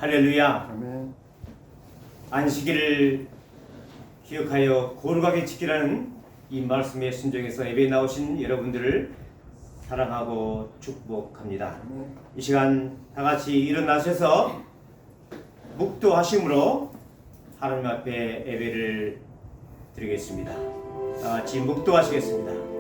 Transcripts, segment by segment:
할렐루야. 아멘. 안식일을 기억하여 거룩하게 지키라는 이 말씀에 순종해서 예배에 나오신 여러분들을 사랑하고 축복합니다. 이 시간 다 같이 일어나셔서 묵도하심으로 하나님 앞에 예배를 드리겠습니다. 다 같이 묵도하시겠습니다.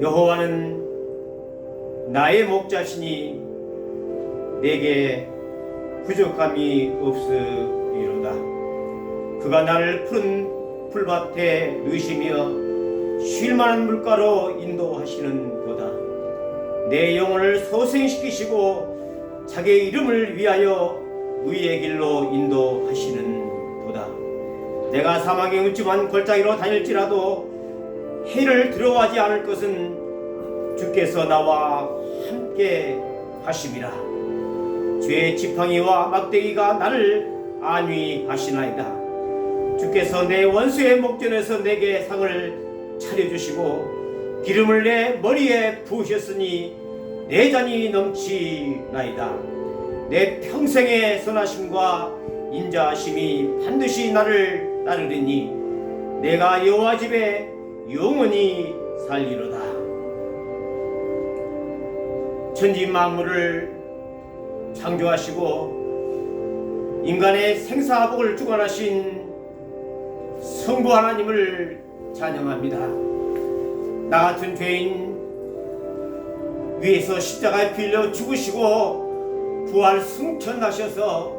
여호와는 나의 목자시니 내게 부족함이 없으리로다. 그가 나를 푸른 풀밭에 누이시며 쉴만한 물가로 인도하시는도다. 내 영혼을 소생시키시고 자기의 이름을 위하여 의의 길로 인도하시는도다. 내가 사막의 음침한 골짜기로 다닐지라도 해를 두려워하지 않을 것은 주께서 나와 함께 하심이라. 죄의 지팡이와 막대기가 나를 안위하시나이다. 주께서 내 원수의 목전에서 내게 상을 차려주시고 기름을 내 머리에 부으셨으니 내 잔이 넘치나이다. 내 평생의 선하심과 인자하심이 반드시 나를 따르리니 내가 여호와 집에 영원히 살리로다. 천지 만물을 창조하시고 인간의 생사복을 주관하신 성부 하나님을 찬양합니다. 나 같은 죄인 위에서 십자가에 빌려 죽으시고 부활 승천하셔서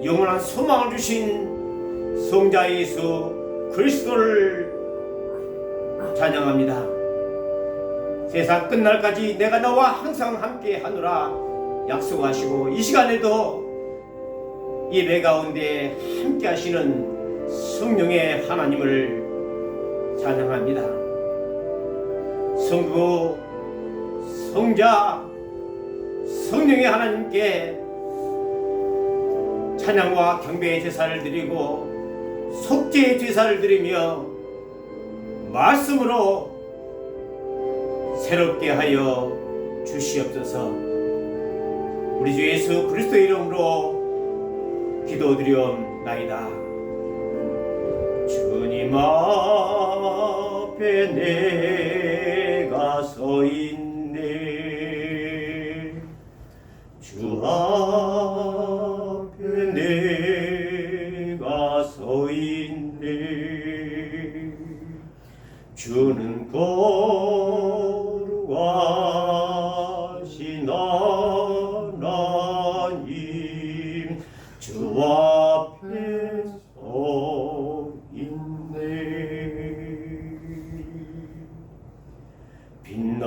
영원한 소망을 주신 성자 예수 그리스도를 찬양합니다. 세상 끝날까지 내가 너와 항상 함께 하노라 약속하시고 이 시간에도 예배 가운데 함께 하시는 성령의 하나님을 찬양합니다. 성부, 성자, 성령의 하나님께 찬양과 경배의 제사를 드리고 속죄의 제사를 드리며 말씀으로 새롭게 하여 주시옵소서. 우리 주 예수 그리스도의 이름으로 기도드리옵나이다. 주님 앞에 내가 서 있네. 주 앞에 내가 서 있네. 주는 거룩하신 하나님 주 앞에 서 있네. 빛나는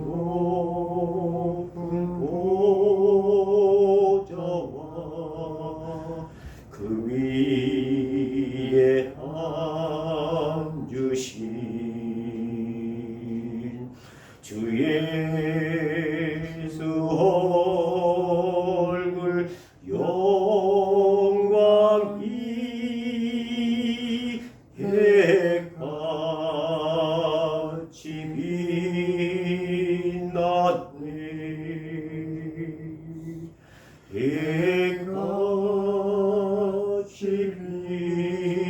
높은 보좌와 그 위에 주신 주 예수 얼굴 영광이 해같이 빛나네. 해같이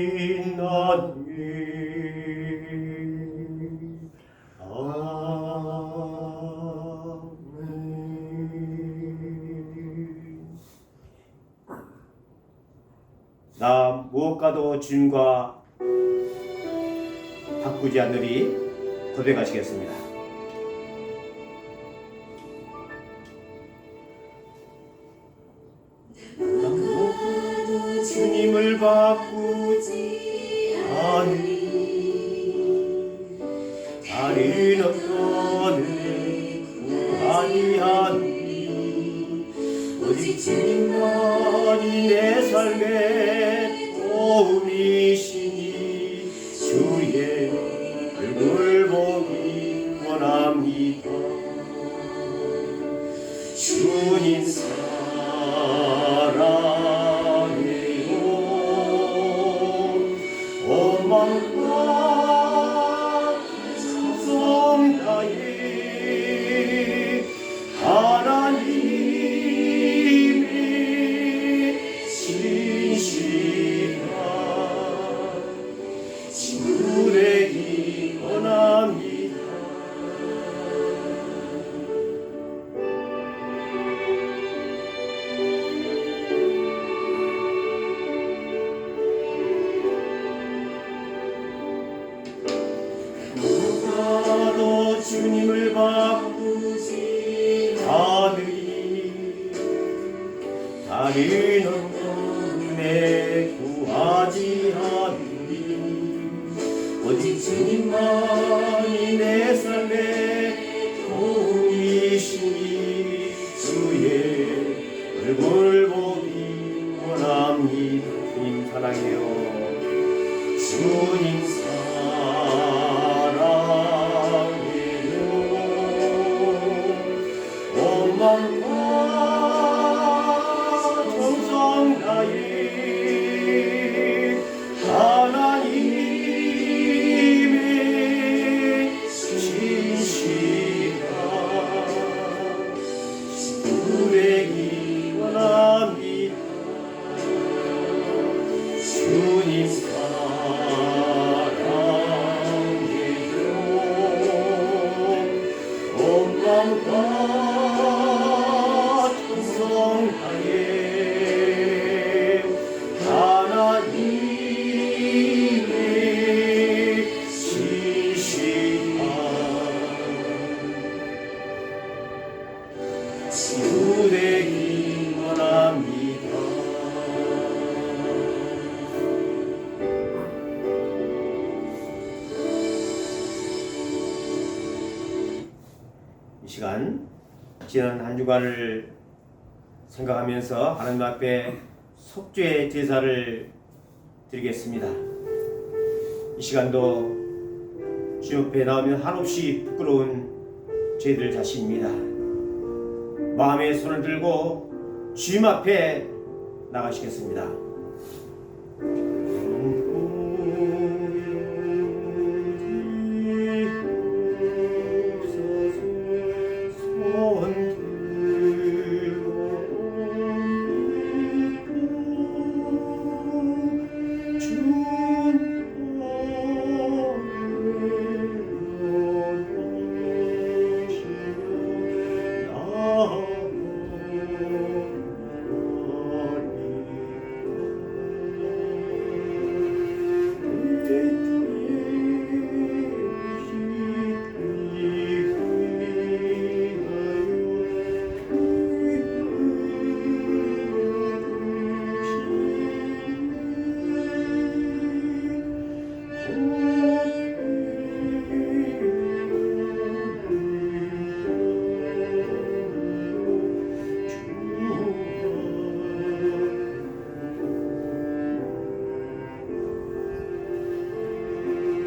빛나네. 나 무엇과도 주님과 바꾸지 않으리 고백하시겠습니다. 나 무엇과도 주님을 바꾸지 않으리. 다른 어떤 아니하니 오직 주님만이 내 삶의 도움이 마음과 정성 다해 하나님의 진실한 친구되기 원합니다. 누가도 주님을 바꾸지 않으니 다른 은혜 구하지 않으니 오직 주님만이 내 삶의 도움이시니 주의 얼굴 보기 원합니다. 주님 사랑해요. 주님 사랑해요. 온 마음과 정성 다해 하나님의 진실한 친구되기 원합니다. 주님 사랑해요. 온 마음과 정성 다해 하나님의 진실한 친구되기 원합니다. 이 시간 지난 한 주간을 생각하면서 하나님 앞에 속죄 제사를 드리겠습니다. 이 시간도 주님 앞에 나오면 한없이 부끄러운 저희들 자신입니다. 마음에 손을 들고 주님 앞에 나가시겠습니다.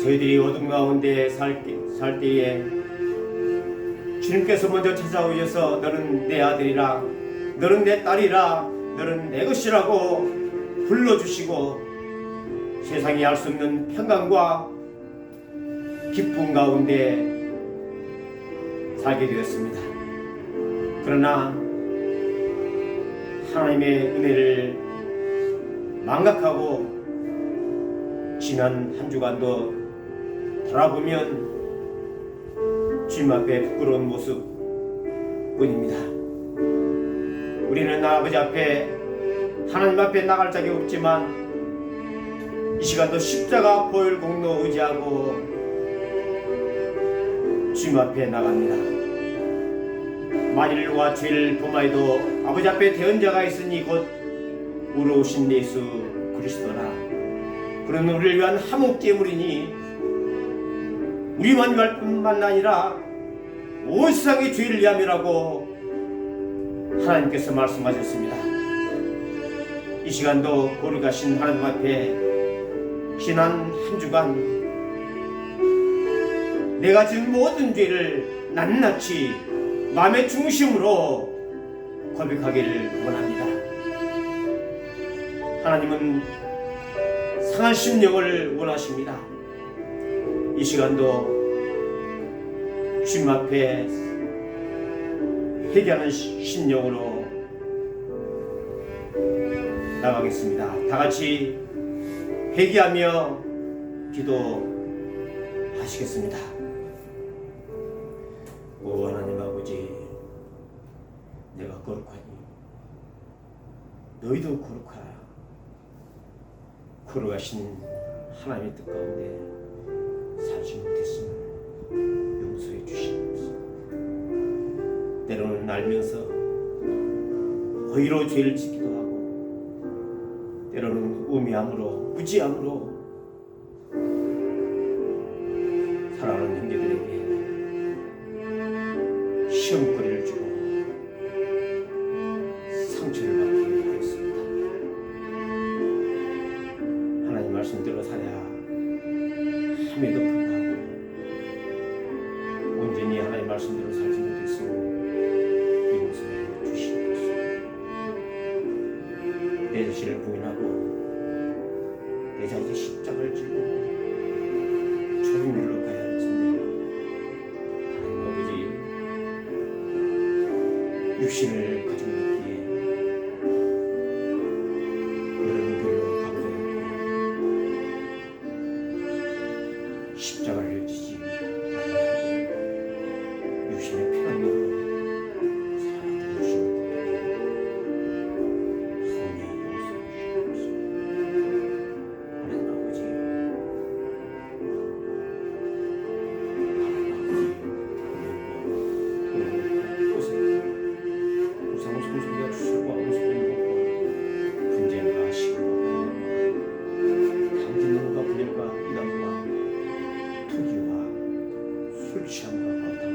저희들이 어둠 가운데 살 때에 주님께서 먼저 찾아오셔서 너는 내 아들이라, 너는 내 딸이라, 너는 내 것이라고 불러주시고 세상이 알 수 없는 평강과 기쁨 가운데 살게 되었습니다. 그러나 하나님의 은혜를 망각하고 지난 한 주간도 돌아보면 주님 앞에 부끄러운 모습 뿐입니다. 우리는 아버지 앞에, 하나님 앞에 나갈 자격이 없지만 이 시간도 십자가 보혈 공로 의지하고 주님 앞에 나갑니다. 만일 우리가 죄를 범하여도 아버지 앞에 대언자가 있으니 곧 우리 오신 예수 그리스도라. 그는 우리를 위한 화목 제물이니 우리만 위할 뿐만 아니라 온 세상의 죄를 위함이라고 하나님께서 말씀하셨습니다. 이 시간도 거룩하신 하나님 앞에 지난 한 주간 내가 지은 모든 죄를 낱낱이 마음의 중심으로 고백하기를 원합니다. 하나님은 상한 심령을 원하십니다. 이 시간도 주님 앞에 회개하는 심령으로 나가겠습니다. 다 같이 회개하며 기도하시겠습니다. 오 하나님 아버지, 내가 거룩하니 너희도 거룩하라. 거룩하신 하나님의 뜻 가운데 살지 못했음을 용서해 주시옵소서. 때로는 알면서 허위로 죄를 짓기도 하고, 때로는 우매함으로 무지함으로 사랑하는 형제들에게 시험거리를 주고 상처를 받게 하였습니다. 하나님 말씀대로 살아야 함에도 불구하고 온전히 하나님 말씀대로 살지 못했으니 용서해 주시옵소서. 내 자신을 부인하고 내 자신의 십자가를 지고 좁은 길로 가야 할 텐데, 하나님 아버지, 육신을 가지고 있기에 그런 길로 가고자 했고, 십자가를 지지 아니하고 육신의 편안으로 살아가게 주시는 분에게 하나님 용서해 주시옵소서. 하나님 아버지, 우상숭배가 주시고 아무것도 먹고 분쟁과 시기와 당진능과 분열과 이단과 투기와 술 취함과 방탕함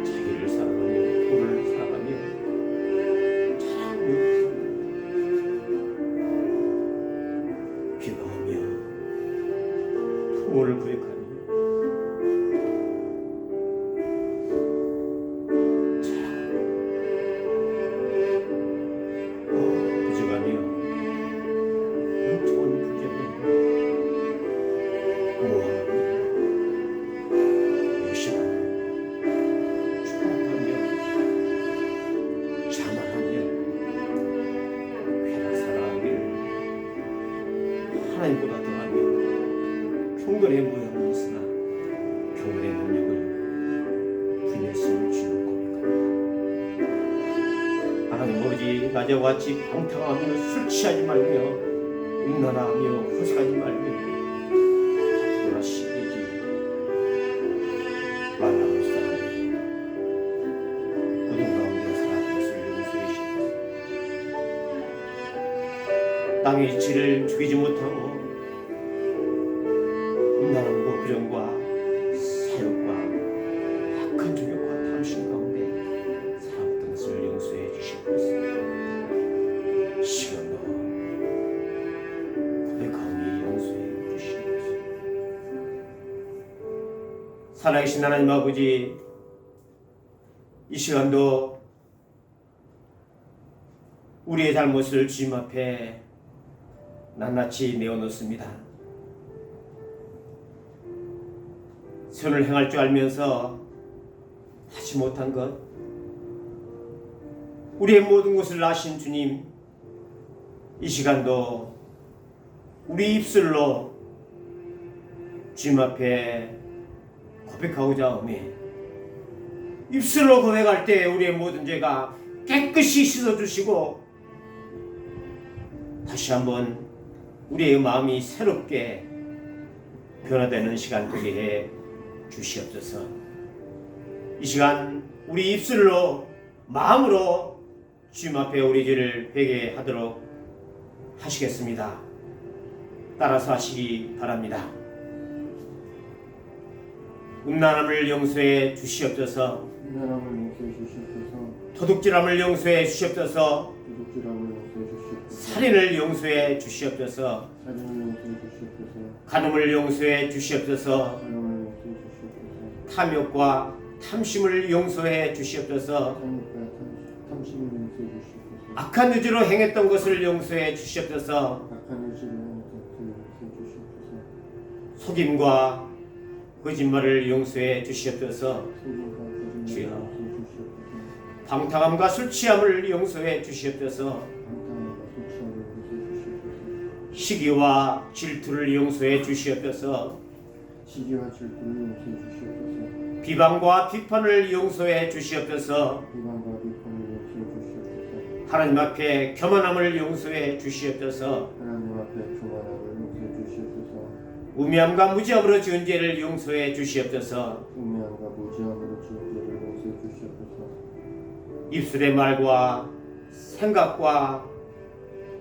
자기를 사랑하며 돈을 사랑하며 자랑하며 비방하며 풍호를 구획하며 부정하며 엉뚱한 불경에 모함하며 의심하며 축복하며 자만하며 회락사랑하며 하나님보다 더하며 경건의 모양은 있으나 경건의 능력을 부인했음을 주는 고백합니다. 하나님 아버지, 낮에와 같이 방탕하며 술 취하지 말며 음란하며 허사하지 말며 다투거나 시기지 말라고 사람이 어둠 가운데 살아가는 것을 용서해 주옵소서. 땅의 이치를 죽이지 못하고 음란함과 부정과 사욕과 악한 종욕과 탐심 가운데 살아왔던 것을 용서해 주시옵소서. 시간도 고백하오니 용서해 주시옵소서. 살아계신 하나님 아버지, 이 시간도 우리의 잘못을 주님 앞에 낱낱이 내어놓습니다. 선을 행할 줄 알면서 하지 못한 것, 우리의 모든 것을 아신 주님, 이 시간도 우리 입술로 주님 앞에 고백하고자 하오매, 입술로 고백할 때 우리의 모든 죄가 깨끗이 씻어주시고 다시 한번 우리의 마음이 새롭게 변화되는 시간 되게 해 주시옵소서. 이 시간 우리 입술로 마음으로 주님 앞에 우리 죄를 회개하도록 하시겠습니다. 따라서 하시기 바랍니다. 음란함을 용서해 주시옵소서. 음란함을 용서해 주시옵소서. 도둑질함을 용서해 주시옵소서. 도둑질함을 용서해 주시옵소서. 살인을 용서해 주시옵소서. 살인을 용서해 주시옵소서. 간음을 용서해 주시옵소서. 간음을 용서해 주시옵소서. 탐욕과 탐심을 용서해 주시옵소서. 탐욕과 탐심을 용서해 주시옵소서. 악한 의지로 행했던 것을 용서해 주시옵소서. 악한 의지로 속임과 거짓말을 용서해 주시옵소서. 주여. 방탕함과 술 취함을 용서해 주시옵소서. 시기와 질투를 용서해 주시옵소서. 시기와 질투를 용서해 주시옵소서. 비방과 비판을 용서해 주시옵소서. 비방과 비판을 용서해 주시옵소서. 하나님 앞에 교만함을 용서해 주시옵소서. 하나님 앞에 교만함을 용서해 주시옵소서. 우매함과 무지함으로 지은 죄를 용서해 주시옵소서. 우매함과 무지함으로 지은 죄를 용서해 주시옵소서. 입술의 말과 생각과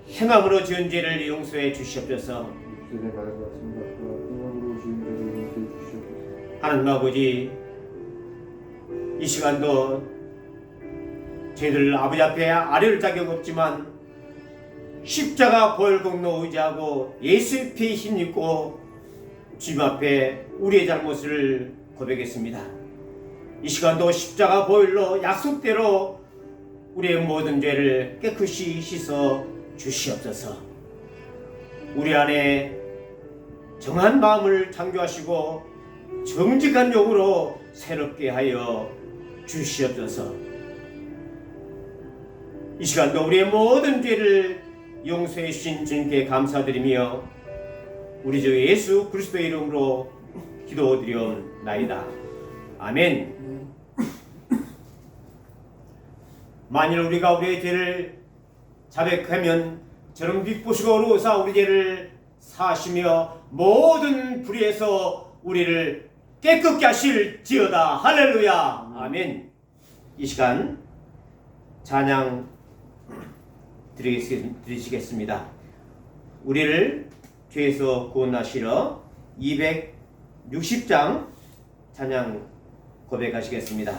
행함으로 지은 죄를 용서해 주시옵소서. 입술의 말과 생각과 행함으로 지은 죄를 용서해 주시옵소서. 하나님 아버지, 이 시간도 저희들 아버지 앞에 아뢰올 자격 없지만 십자가 보혈공로 의지하고 예수의 피에 힘입고 주님 앞에 우리의 잘못을 고백했습니다. 이 시간도 십자가 보혈로 약속대로 우리의 모든 죄를 깨끗이 씻어 주시옵소서. 우리 안에 정한 마음을 창조하시고 정직한 영으로 새롭게 하여 주시옵소서. 이 시간도 우리의 모든 죄를 용서해 주신 주님께 감사드리며 우리 주 예수 그리스도의 이름으로 기도드리옵나이다. 아멘. 만일 우리가 우리의 죄를 자백하면 저는 빛보시고 어루오사 우리 죄를 사하시며 모든 불의에서 우리를 깨끗게 하실지어다. 할렐루야. 아멘. 이 시간 찬양 드리시겠습니다. 우리를 죄에서 구원하시러 260장 찬양 고백하시겠습니다.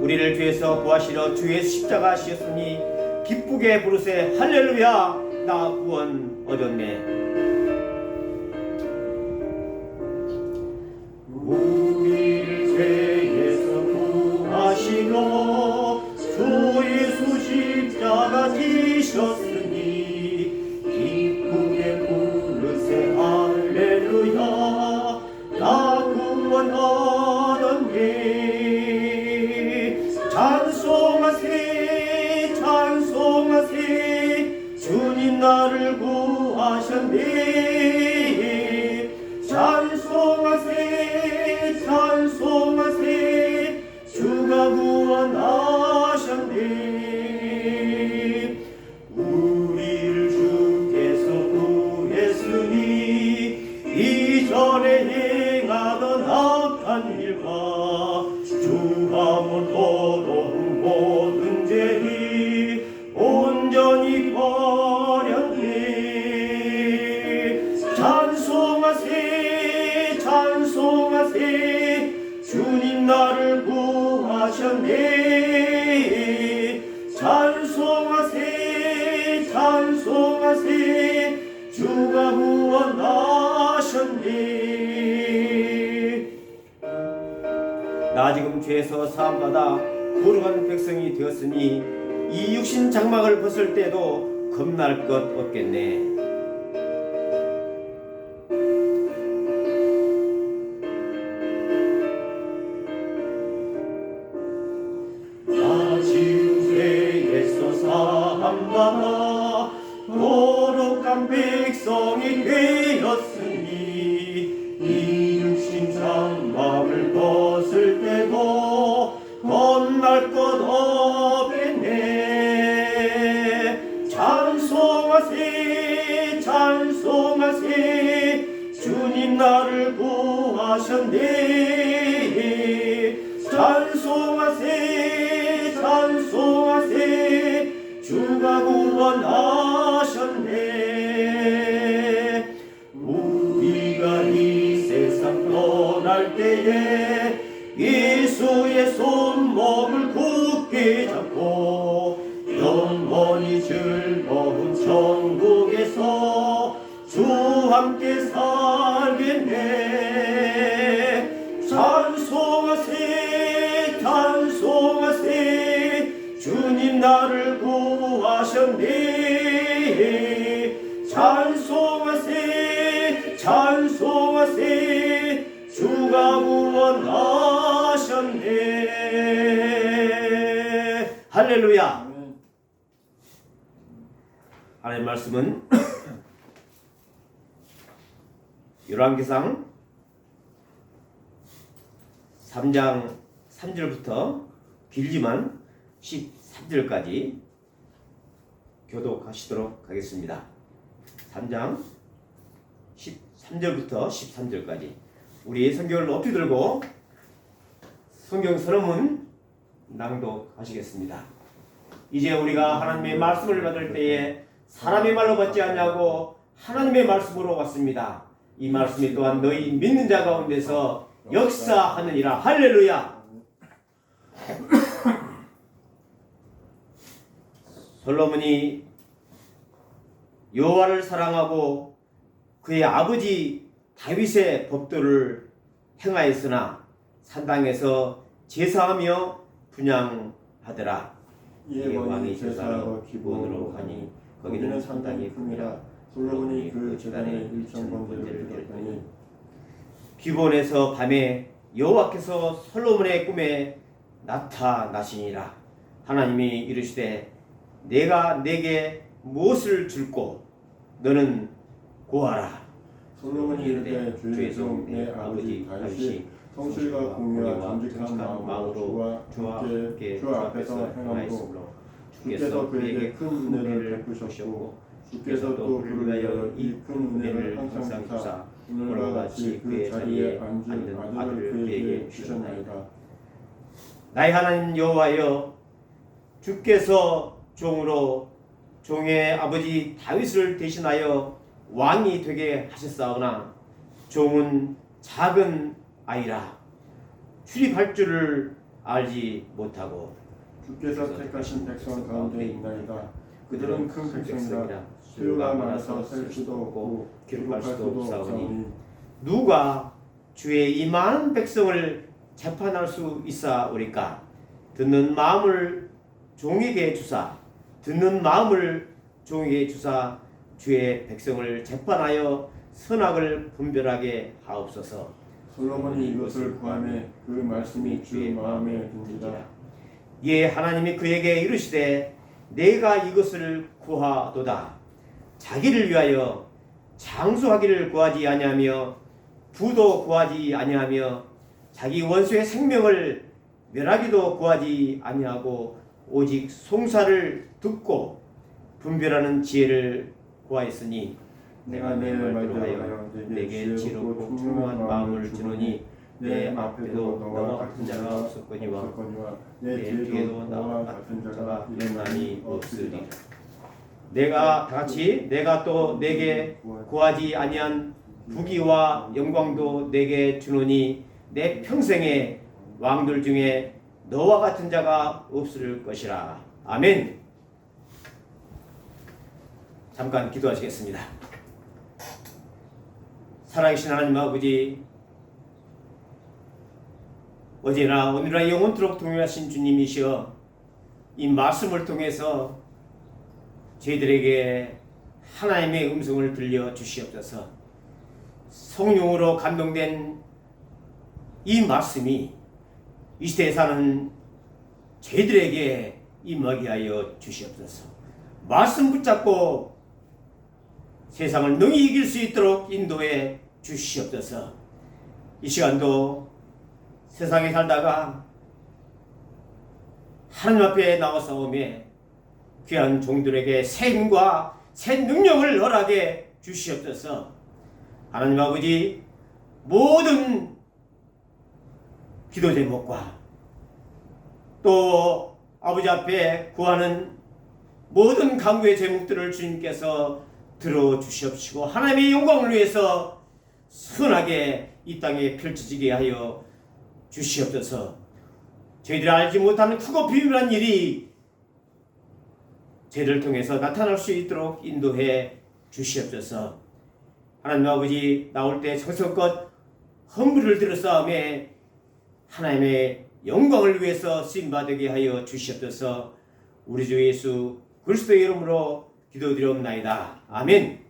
우리를 죄에서 구하시러 주의 십자가 지셨으니 기쁘게 부르세. 할렐루야. 나 구원 얻었네. 우리를 죄에서 구하시러 주 예수 십자가 지셨으니 기쁘게 부르세. 할렐루야. 나 구원 얻었네. 찬송하세 찬송하세 주님 나를 구하셨네. 찬송하세 찬송하세 주가 구원하셨네. 우리를 주께서 구했으니 이전에 행하던 악한 일과 주함을 얻은 모든 죄를 온전히 버렸네. 찬송하세 찬송하세 주님 나를 구하셨네. 찬송하세 찬송하세 주가 구원하셨네. 나 지금 죄에서 사함받아 거룩한 백성이 되었으니 이 육신 장막을 벗을 때도 겁날 것 없겠네. 나 지금 죄에서 사함받아 거룩한 백성이 되었으니 이 육신 장막을 벗을 때도 겁날 것 없겠네. 찬송하세 찬송하세 주님 나를 구하셨네. 찬송하세 찬송하세 주가 구원하셨네. 우리가 이 세상 떠날 때에 예수의 손목을 굳게 잡고 영원히 즐거운 천국에서 주와 함께 살겠네. 찬송하세 찬송하세 주님 나를 구하셨네. 찬송하세 찬송하세 주가 구원하셨네. 할렐루야. 아멘. 하나님의 말씀은 열왕기상 3장 3절부터 길지만 13절까지 교독하시도록 하겠습니다. 3장 13절부터 13절까지 우리 성경을 높이 들고 성경 서론문 낭독하시겠습니다. 이제 우리가 하나님의 말씀을 받을 때에 사람의 말로 받지 않냐고 하나님의 말씀으로 왔습니다. 이 말씀이 또한 너희 믿는 자 가운데서 역사하느니라. 할렐루야. 솔로몬이 여호와를 사랑하고 그의 아버지 다윗의 법도를 행하였으나 산당에서 제사하며 분향하더라. 이에 왕이 제사하러 기본으로 가니 거기는 산당이 큽니다. 솔로몬이 그 제단에 1,000번제를 드렸더니 기본에서 밤에 여호와께서 솔로몬의 꿈에 나타나시니라. 하나님이 이르시되 내가 내게 무엇을 줄꼬 너는 고하라. 솔로몬이 이르되 주의 종 내 아버지 다윗이 성실과 공의와 정직한 마음으로 주와 주께 주 앞에서 행함으로 주께서 그에게 큰 은혜를 베푸셨고 주께서 또 그를 위하여 이 큰 은혜를 항상 주사 오늘과 같이 그의 자리에 앉은 아들을 그에게 주셨나이다. 나의 하나님 여호와여, 주께서 종으로 종의 아버지 다윗을 대신하여 왕이 되게 하셨사오나 종은 작은 아이라 출입할 줄을 알지 못하고 주께서 택하신 백성 가운데 있나이다. 그들은 큰 백성이라 수요가 많아서 셀 수도 없고 기록할 수도 없사오니 누가 주의 이 많은 백성을 재판할 수 있사오리까? 듣는 마음을 종에게 주사 주의 백성을 재판하여 선악을 분별하게 하옵소서. 솔로몬이 이것을 구하매 그 말씀이 주의 마음에 든지라. 예, 하나님이 그에게 이르시되 내가 이것을 구하도다. 자기를 위하여 장수하기를 구하지 아니하며 부도 구하지 아니하며 자기 원수의 생명을 멸하기도 구하지 아니하고 오직 송사를 듣고 분별하는 지혜를 구하였으니 내가 내 말대로 하여 내게 지혜롭고 풍성한 마음을 주노니 내 앞에도 너와 같은 자가 없었거니와 내 뒤에도 너와 같은 자가 영원히 없으리라. 내가 다같이 내가 또 내게 구하지 아니한 부귀와 영광도 내게 주노니 내 평생에 왕들 중에 너와 같은 자가 없을 것이라. 아멘. 잠깐 기도하시겠습니다. 살아계신 하나님 아버지, 어제나 오늘나 영원토록 동행하신 주님이시여, 이 말씀을 통해서 저희들에게 하나님의 음성을 들려 주시옵소서. 성령으로 감동된 이 말씀이 이 시대에 사는 저희들에게 임하게 하여 주시옵소서. 말씀 붙잡고 세상을 능히 이길 수 있도록 인도해 주시옵소서. 이 시간도 세상에 살다가 하나님 앞에 나와싸우며 귀한 종들에게 새 힘과 새 능력을 허락해 주시옵소서. 하나님 아버지, 모든 기도 제목과 또 아버지 앞에 구하는 모든 간구의 제목들을 주님께서 들어주시옵시고 하나님의 영광을 위해서 선하게 이 땅에 펼쳐지게 하여 주시옵소서. 저희들이 알지 못하는 크고 비밀한 일이 저희를 통해서 나타날 수 있도록 인도해 주시옵소서. 하나님 아버지, 나올 때 정성껏 헌물을 들었사오매 하나님의 영광을 위해서 쓰임받게 하여 주시옵소서. 우리 주 예수 그리스도의 이름으로 기도드리옵나이다. 아멘.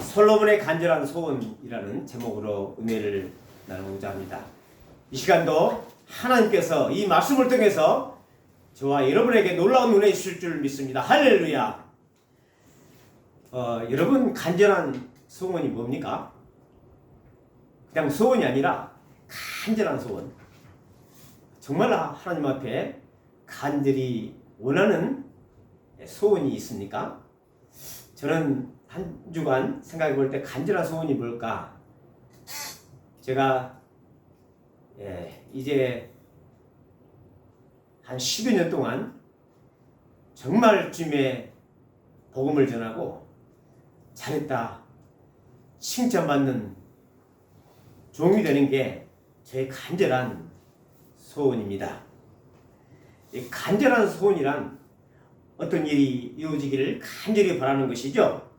솔로몬의 간절한 소원이라는 제목으로 은혜를 나누고자 합니다. 이 시간도 하나님께서 이 말씀을 통해서 저와 여러분에게 놀라운 은혜 주실 줄 믿습니다. 할렐루야. 여러분, 간절한 소원이 뭡니까? 그냥 소원이 아니라 간절한 소원. 정말 하나님 앞에 간절히 원하는 소원이 있습니까? 저는 한 주간 생각해 볼 때 간절한 소원이 뭘까? 제가 이제 한 10여 년 동안 정말 주님의 복음을 전하고 잘했다, 칭찬받는 종이 되는 게 제 간절한 소원입니다. 이 간절한 소원이란 어떤 일이 이루어지기를 간절히 바라는 것이죠.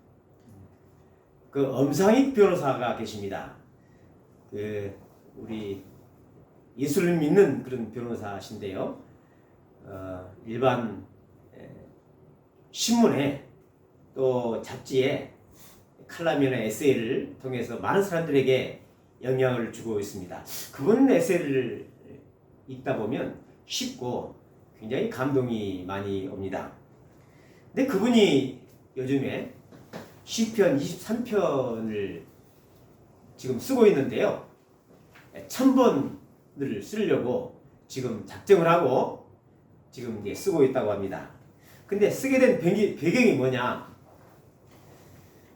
그 엄상익 변호사가 계십니다. 우리 예수를 믿는 그런 변호사신데요. 일반 신문에 또 잡지에 칼럼이나 에세이를 통해서 많은 사람들에게 영향을 주고 있습니다. 그분 에세이를 읽다 보면 쉽고 굉장히 감동이 많이 옵니다. 근데 그분이 요즘에 시편 23편을 지금 쓰고 있는데요. 1000번을 쓰려고 지금 작정을 하고 지금 이제 쓰고 있다고 합니다. 근데 쓰게 된 배경이 뭐냐?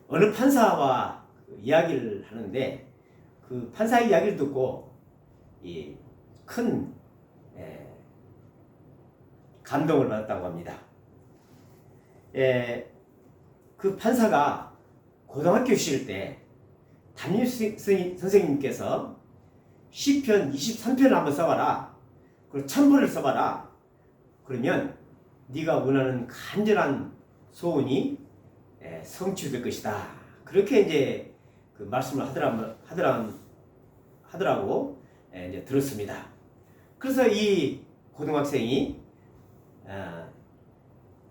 어느 판사와 이야기를 하는데 그 판사의 이야기를 듣고 큰 감동을 받았다고 합니다. 그 판사가 고등학교 시절 때 담임 선생님께서 시편 23편을 한번 써봐라. 그리고 1000번을 써봐라. 그러면 네가 원하는 간절한 소원이 성취될 것이다. 그렇게 이제 그 말씀을 하더라고 이제 들었습니다. 그래서 이 고등학생이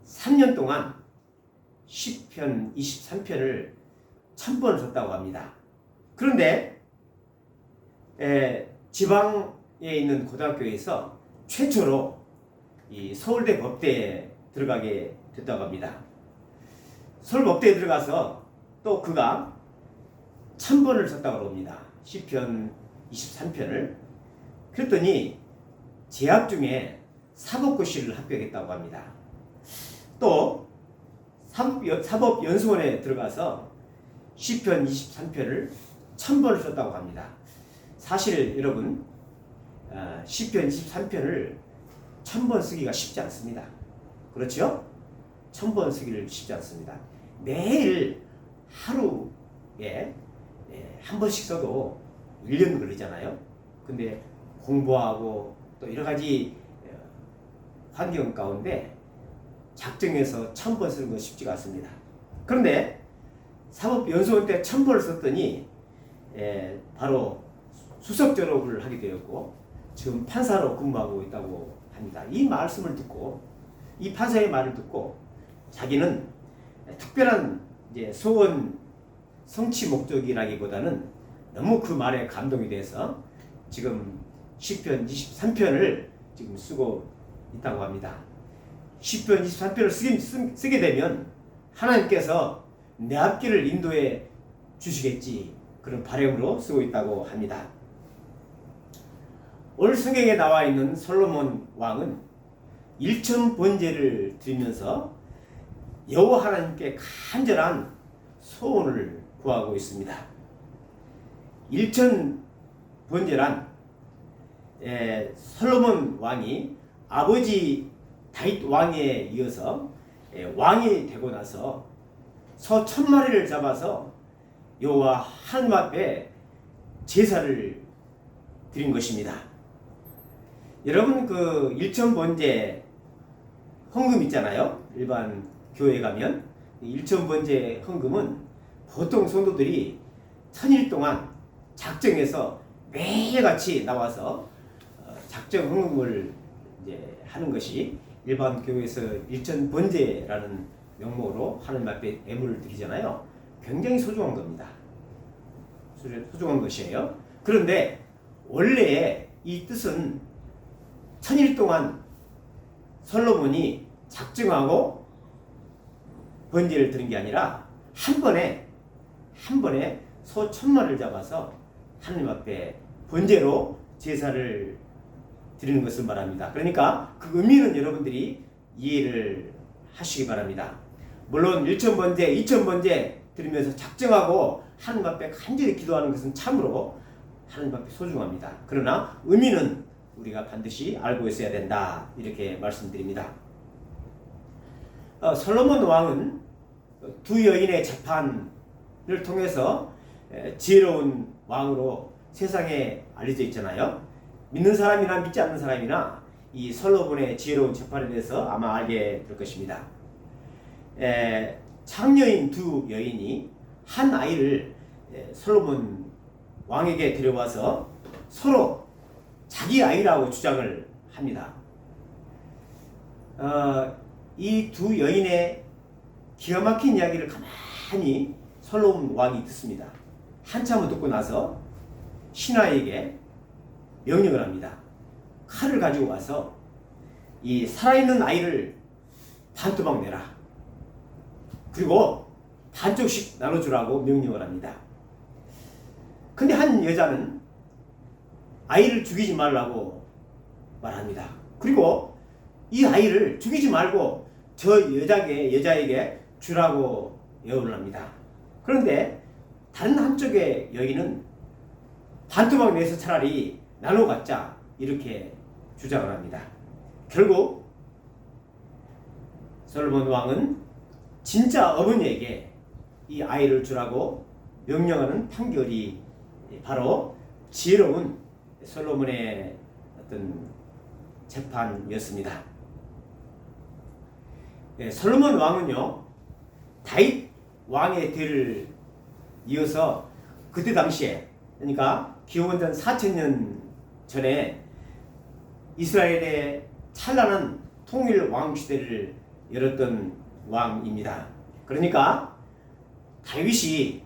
3년 동안 시편 23편을 1000번을 썼다고 합니다. 그런데 지방에 있는 고등학교에서 최초로 이 서울대 법대에 들어가게 됐다고 합니다. 서울법대에 들어가서 또 그가 1000번을 썼다고 합니다. 시편 23편을. 그랬더니 재학 중에 사법고시를 합격했다고 합니다. 또 사법연수원에 들어가서 시편 23편을 1000번을 썼다고 합니다. 사실 여러분, 시편 23편을 1000번 쓰기가 쉽지 않습니다. 그렇죠? 1000번 쓰기를 쉽지 않습니다. 매일 하루에 한 번씩 써도 1년 걸리잖아요. 근데 공부하고 또 여러 가지 환경 가운데 작정해서 1000번 쓰는 건 쉽지가 않습니다. 그런데 사법연수원 때 1000번을 썼더니 바로 수석 졸업을 하게 되었고 지금 판사로 근무하고 있다고 합니다. 이 말씀을 듣고 이 판사의 말을 듣고 자기는 특별한 이제 소원 성취 목적이라기보다는 너무 그 말에 감동이 돼서 지금 시편 23편을 지금 쓰고 있다고 합니다. 시편 23편을 쓰게 되면 하나님께서 내 앞길을 인도해 주시겠지, 그런 바람으로 쓰고 있다고 합니다. 오늘 성경에 나와 있는 솔로몬 왕은 1000번제를 드리면서 여호와 하나님께 간절한 소원을 구하고 있습니다. 1000번제란 솔로몬 왕이 아버지 다윗 왕에 이어서 왕이 되고 나서 소 1000마리를 잡아서 여호와 하나님 앞에 제사를 드린 것입니다. 여러분, 그 1000번제 헌금 있잖아요. 일반 교회 가면 1000번제 헌금은 보통 성도들이 1000일 동안 작정해서 매일같이 나와서 작정 헌금을 이제 하는 것이 일반 교회에서 일천 번제라는 명목으로 하나님 앞에 예물을 드리잖아요. 굉장히 소중한 겁니다. 소중한 것이에요. 그런데 원래 이 뜻은 천일 동안 솔로몬이 작정하고 번제를 드린 게 아니라 한 번에 소 1000마리를 잡아서 하나님 앞에 번제로 제사를 드리는 것을 말합니다. 그러니까 그 의미는 여러분들이 이해를 하시기 바랍니다. 물론 1000번제, 2000번제 드리면서 작정하고 하나님 앞에 간절히 기도하는 것은 참으로 하나님 앞에 소중합니다. 그러나 의미는 우리가 반드시 알고 있어야 된다, 이렇게 말씀드립니다. 솔로몬 왕은 두 여인의 재판을 통해서 지혜로운 왕으로 세상에 알려져 있잖아요. 믿는 사람이나 믿지 않는 사람이나 이 솔로몬의 지혜로운 재판에 대해서 아마 알게 될 것입니다. 창녀인 두 여인이 한 아이를 솔로몬 왕에게 데려와서 서로 자기 아이라고 주장을 합니다. 이 두 여인의 기가 막힌 이야기를 가만히 솔로몬 왕이 듣습니다. 한참을 듣고 나서 신하에게 명령을 합니다. 칼을 가지고 와서 이 살아있는 아이를 반토막 내라. 그리고 반쪽씩 나눠주라고 명령을 합니다. 근데 한 여자는 아이를 죽이지 말라고 말합니다. 그리고 이 아이를 죽이지 말고 저 여자에게 주라고 예언을 합니다. 그런데 다른 한쪽의 여인은 반토막 내서 차라리 나눠 갖자, 이렇게 주장을 합니다. 결국 솔로몬 왕은 진짜 어머니에게 이 아이를 주라고 명령하는 판결이 바로 지혜로운 솔로몬의 어떤 재판이었습니다. 솔로몬 왕은요, 다윗 왕의 뒤를 이어서 그때 당시에, 그러니까 기원전 4000년 전에 이스라엘의 찬란한 통일 왕 시대를 열었던 왕입니다. 그러니까 다윗이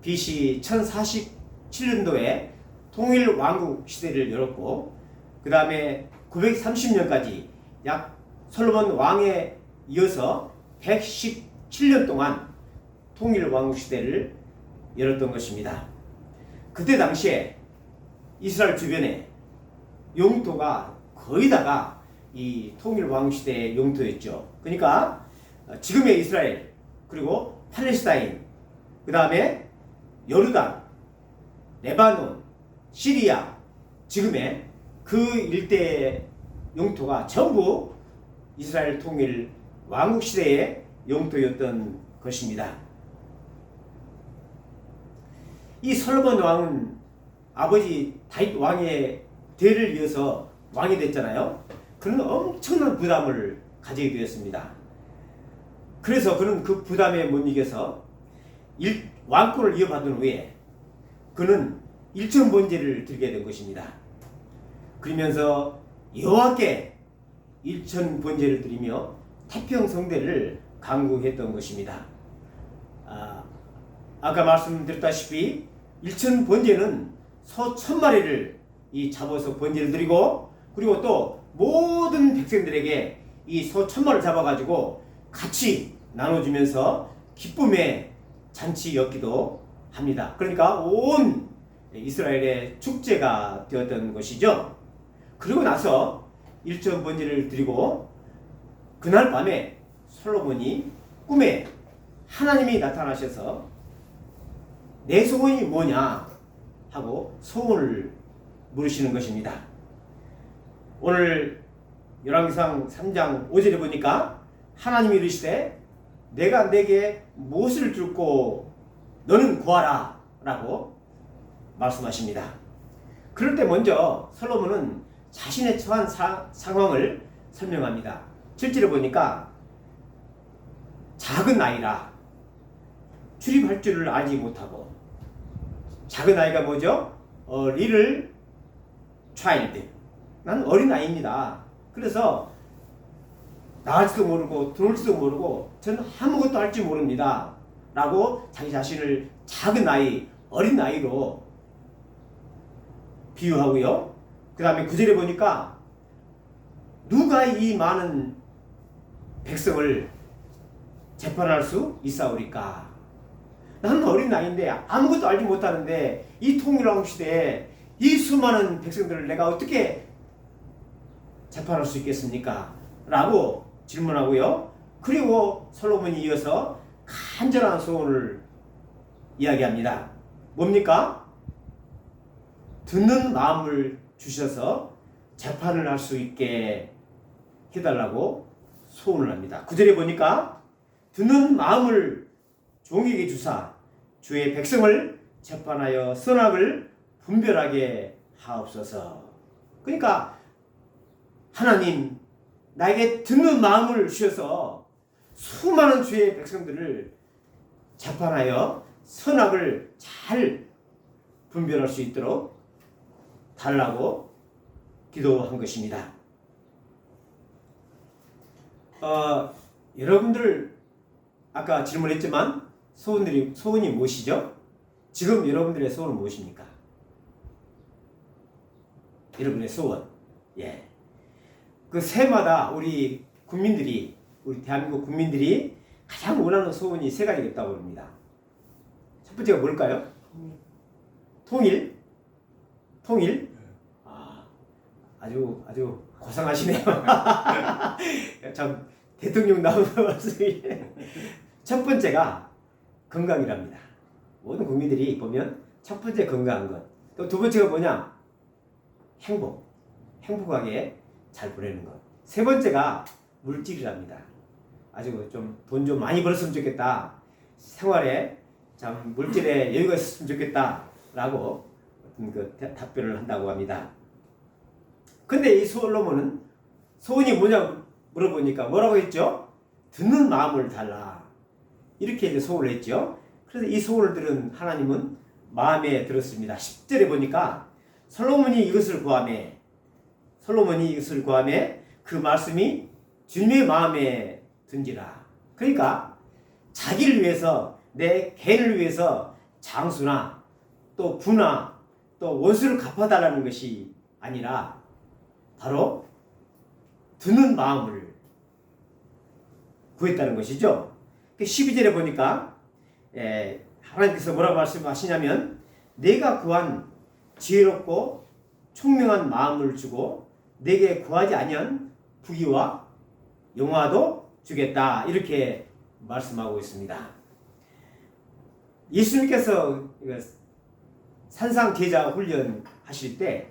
BC 1047년도에 통일 왕국 시대를 열었고, 그 다음에 930년까지 약 솔로몬 왕에 이어서 117년 동안 통일 왕국 시대를 열었던 것입니다. 그때 당시에 이스라엘 주변에 영토가 거의 다가 이 통일 왕국 시대의 영토였죠. 그러니까 지금의 이스라엘, 그리고 팔레스타인, 그 다음에 요르단, 레바논, 시리아, 지금의 그 일대의 영토가 전부 이스라엘 통일 왕국 시대의 영토였던 것입니다. 이 솔로몬 왕은 아버지 다윗 왕의 대를 이어서 왕이 됐잖아요. 그는 엄청난 부담을 가지게 되었습니다. 그래서 그는 그 부담에 못 이겨서 왕권을 이어받은 후에 그는 일천번제를 드리게 된 것입니다. 그러면서 여호와께 일천번제를 드리며 태평성대를 강구했던 것입니다. 아까 말씀드렸다시피 일천번제는 소 1000마리를 잡아서 번제를 드리고, 그리고 또 모든 백성들에게 이 소 1000마리를 잡아가지고 같이 나눠주면서 기쁨의 잔치였기도 합니다. 그러니까 온 이스라엘의 축제가 되었던 것이죠. 그리고 나서 일천번제를 드리고 그날 밤에 솔로몬이 꿈에 하나님이 나타나셔서 내 소원이 뭐냐 하고 소원을 물으시는 것입니다. 오늘 열왕기상 3장 5절에 보니까 하나님이 이르시되 내가 내게 무엇을 줄고 너는 구하라 라고 말씀하십니다. 그럴 때 먼저 솔로몬은 자신의 처한 상황을 설명합니다. 7절에 보니까 작은 아이라 출입할 줄을 알지 못하고, 작은 아이가 뭐죠? little child, 난 어린 아이입니다. 그래서 나갈지도 모르고 들어올지도 모르고 저는 아무것도 할지 모릅니다 라고 자기 자신을 작은 나이, 어린 나이로 비유하고요. 그 다음에 9절에 보니까 누가 이 많은 백성을 재판할 수 있사오리까. 나는 어린 나이인데 아무것도 알지 못하는데 이 통일왕 시대에 이 수많은 백성들을 내가 어떻게 재판할 수 있겠습니까? 라고 질문하고요. 그리고 솔로몬이 이어서 간절한 소원을 이야기합니다. 뭡니까? 듣는 마음을 주셔서 재판을 할 수 있게 해달라고 소원을 합니다. 9절에 보니까 듣는 마음을 종에게 주사 주의 백성을 재판하여 선악을 분별하게 하옵소서. 그러니까 하나님 나에게 듣는 마음을 주셔서 수많은 주의 백성들을 재판하여 선악을 잘 분별할 수 있도록 달라고 기도한 것입니다. 여러분들 아까 질문했지만 소원이 무엇이죠? 지금 여러분들의 소원은 무엇입니까? 여러분의 소원. 예. 그 새마다 우리 대한민국 국민들이 가장 원하는 소원이 세 가지가 있다고 합니다. 첫 번째가 뭘까요? 통일. 아주 고상하시네요. 참 대통령 나오는 말씀이. 첫 번째가 건강이랍니다. 모든 국민들이 보면 첫 번째 건강한 것. 또 두 번째가 뭐냐? 행복하게 잘 보내는 것. 세 번째가 물질이랍니다. 아주 좀 돈 좀 많이 벌었으면 좋겠다. 생활에 참 물질에 여유가 있었으면 좋겠다라고 어떤 그 답변을 한다고 합니다. 근데 이 솔로몬은 소원이 뭐냐고 물어보니까 뭐라고 했죠? 듣는 마음을 달라. 이렇게 이제 소원을 했죠. 그래서 이 소원을 들은 하나님은 마음에 들었습니다. 10절에 보니까 솔로몬이 이것을 구하매 그 말씀이 주님의 마음에 든지라. 그러니까 자기를 위해서 내 개인을 위해서 장수나 또 부나 또 원수를 갚아달라는 것이 아니라 바로 듣는 마음을 구했다는 것이죠. 12절에 보니까 하나님께서 뭐라고 말씀하시냐면 내가 구한 지혜롭고 총명한 마음을 주고 내게 구하지 아니한 부귀와 영화도 주겠다. 이렇게 말씀하고 있습니다. 예수님께서 산상 제자 훈련 하실 때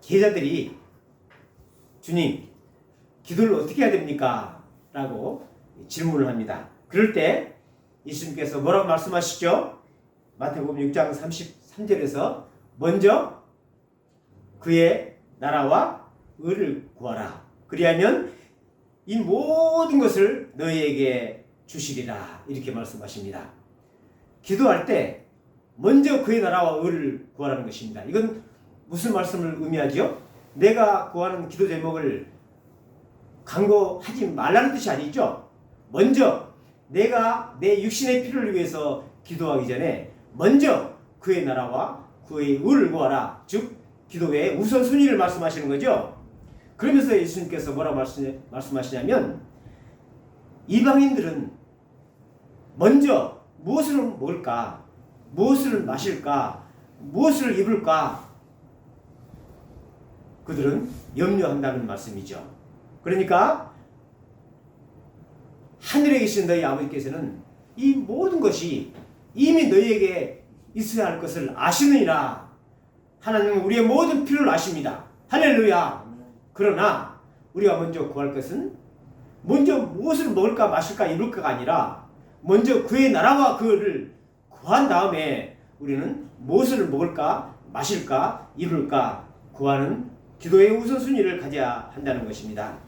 제자들이 주님 기도를 어떻게 해야 됩니까? 라고 질문을 합니다. 그럴 때 예수님께서 뭐라고 말씀하시죠? 마태복음 6장 33절에서 먼저 그의 나라와 의를 구하라. 그리하면 이 모든 것을 너희에게 주시리라. 이렇게 말씀하십니다. 기도할 때 먼저 그의 나라와 의를 구하라는 것입니다. 이건 무슨 말씀을 의미하죠? 내가 구하는 기도 제목을 강구하지 말라는 뜻이 아니죠. 먼저 내가 내 육신의 필요를 위해서 기도하기 전에 먼저 그의 나라와 그의 의를 구하라. 즉 기도의 우선순위를 말씀하시는 거죠. 그러면서 예수님께서 뭐라고 말씀하시냐면 이방인들은 먼저 무엇을 먹을까, 무엇을 마실까, 무엇을 입을까 그들은 염려한다는 말씀이죠. 그러니까 하늘에 계신 너희 아버지께서는 이 모든 것이 이미 너희에게 있어야 할 것을 아시느니라. 하나님은 우리의 모든 필요를 아십니다. 할렐루야. 그러나 우리가 먼저 구할 것은 먼저 무엇을 먹을까 마실까 입을까가 아니라 먼저 그의 나라와 그를 구한 다음에 우리는 무엇을 먹을까 마실까 입을까 구하는 기도의 우선순위를 가져야 한다는 것입니다.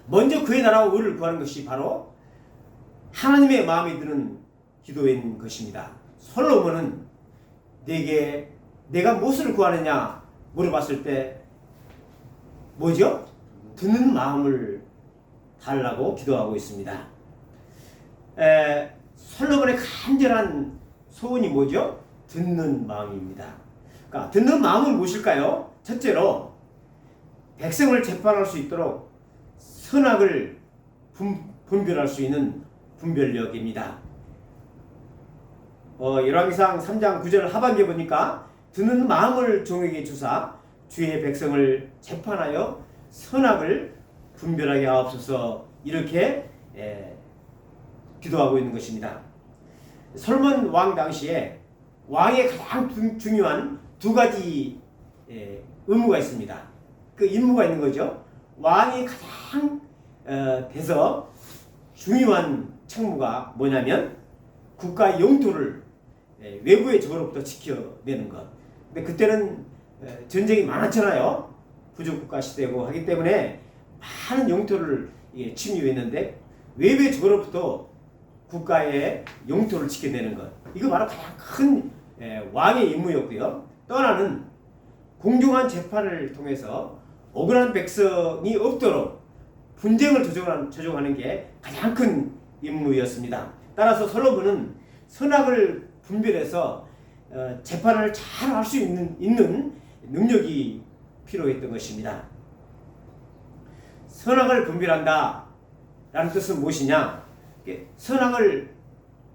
먼저 그의 나라와 의를 구하는 것이 바로 하나님의 마음에 드는 기도인 것입니다. 솔로몬은 내가 무엇을 구하느냐 물어봤을 때 뭐죠? 듣는 마음을 달라고 기도하고 있습니다. 솔로몬의 간절한 소원이 뭐죠? 듣는 마음입니다. 그러니까 듣는 마음은 무엇일까요? 첫째로 백성을 재판할 수 있도록 선악을 분별할 수 있는 분별력입니다. 열왕기상 3장 9절 하반기에 보니까 듣는 마음을 종에게 주사 주의 백성을 재판하여 선악을 분별하게 하옵소서, 이렇게 기도하고 있는 것입니다. 솔몬 왕 당시에 왕의 가장 중요한 두 가지 의무가 있습니다. 그 임무가 있는 거죠. 왕이 가장 돼서 중요한 책무가 뭐냐면 국가의 영토를 외부의 적으로부터 지켜내는 것. 근데 그때는 전쟁이 많았잖아요. 부족국가 시대고 하기 때문에 많은 영토를 침입했는데 외부의 적으로부터 국가의 영토를 지켜내는 것. 이거 바로 가장 큰 왕의 임무였고요. 또 하나는 공정한 재판을 통해서 억울한 백성이 없도록 분쟁을 조정하는 게 가장 큰 임무였습니다. 따라서 솔로몬은 선악을 분별해서 재판을 잘 할 수 있는 능력이 필요했던 것입니다. 선악을 분별한다 라는 뜻은 무엇이냐? 선악을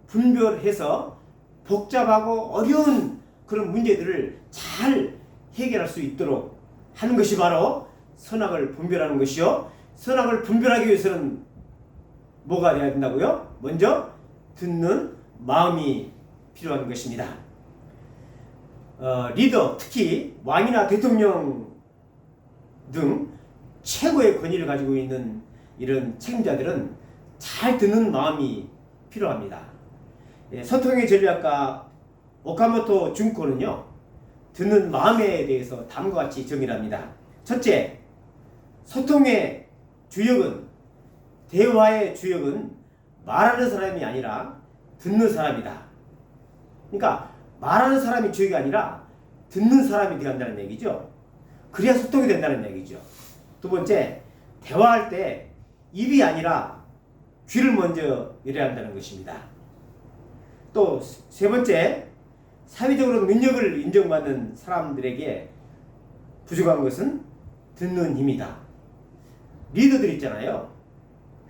분별해서 복잡하고 어려운 그런 문제들을 잘 해결할 수 있도록 하는 것이 바로 선악을 분별하는 것이요. 선악을 분별하기 위해서는 뭐가 되어야 된다고요? 먼저 듣는 마음이 필요한 것입니다. 리더, 특히 왕이나 대통령 등 최고의 권위를 가지고 있는 이런 책임자들은 잘 듣는 마음이 필요합니다. 소통의 전략가 오카모토 준코는요, 듣는 마음에 대해서 다음과 같이 정의를 합니다. 첫째, 소통의 주역은, 대화의 주역은 말하는 사람이 아니라 듣는 사람이다. 그러니까 말하는 사람이 주역이 아니라 듣는 사람이 되어야 한다는 얘기죠. 그래야 소통이 된다는 얘기죠. 두 번째, 대화할 때 입이 아니라 귀를 먼저 열어야 한다는 것입니다. 또 세 번째, 사회적으로 능력을 인정받는 사람들에게 부족한 것은 듣는 힘이다. 리더들 있잖아요.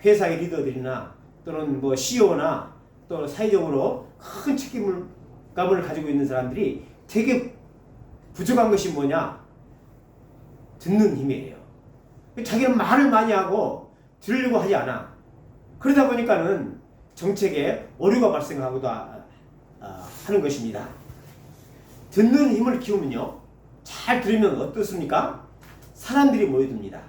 회사의 리더들이나 또는 뭐 CEO나 또 사회적으로 큰 책임감을 가지고 있는 사람들이 되게 부족한 것이 뭐냐? 듣는 힘이에요. 자기는 말을 많이 하고 들으려고 하지 않아. 그러다 보니까는 정책에 오류가 발생하기도 하는 것입니다. 듣는 힘을 키우면요, 잘 들으면 어떻습니까? 사람들이 모여듭니다.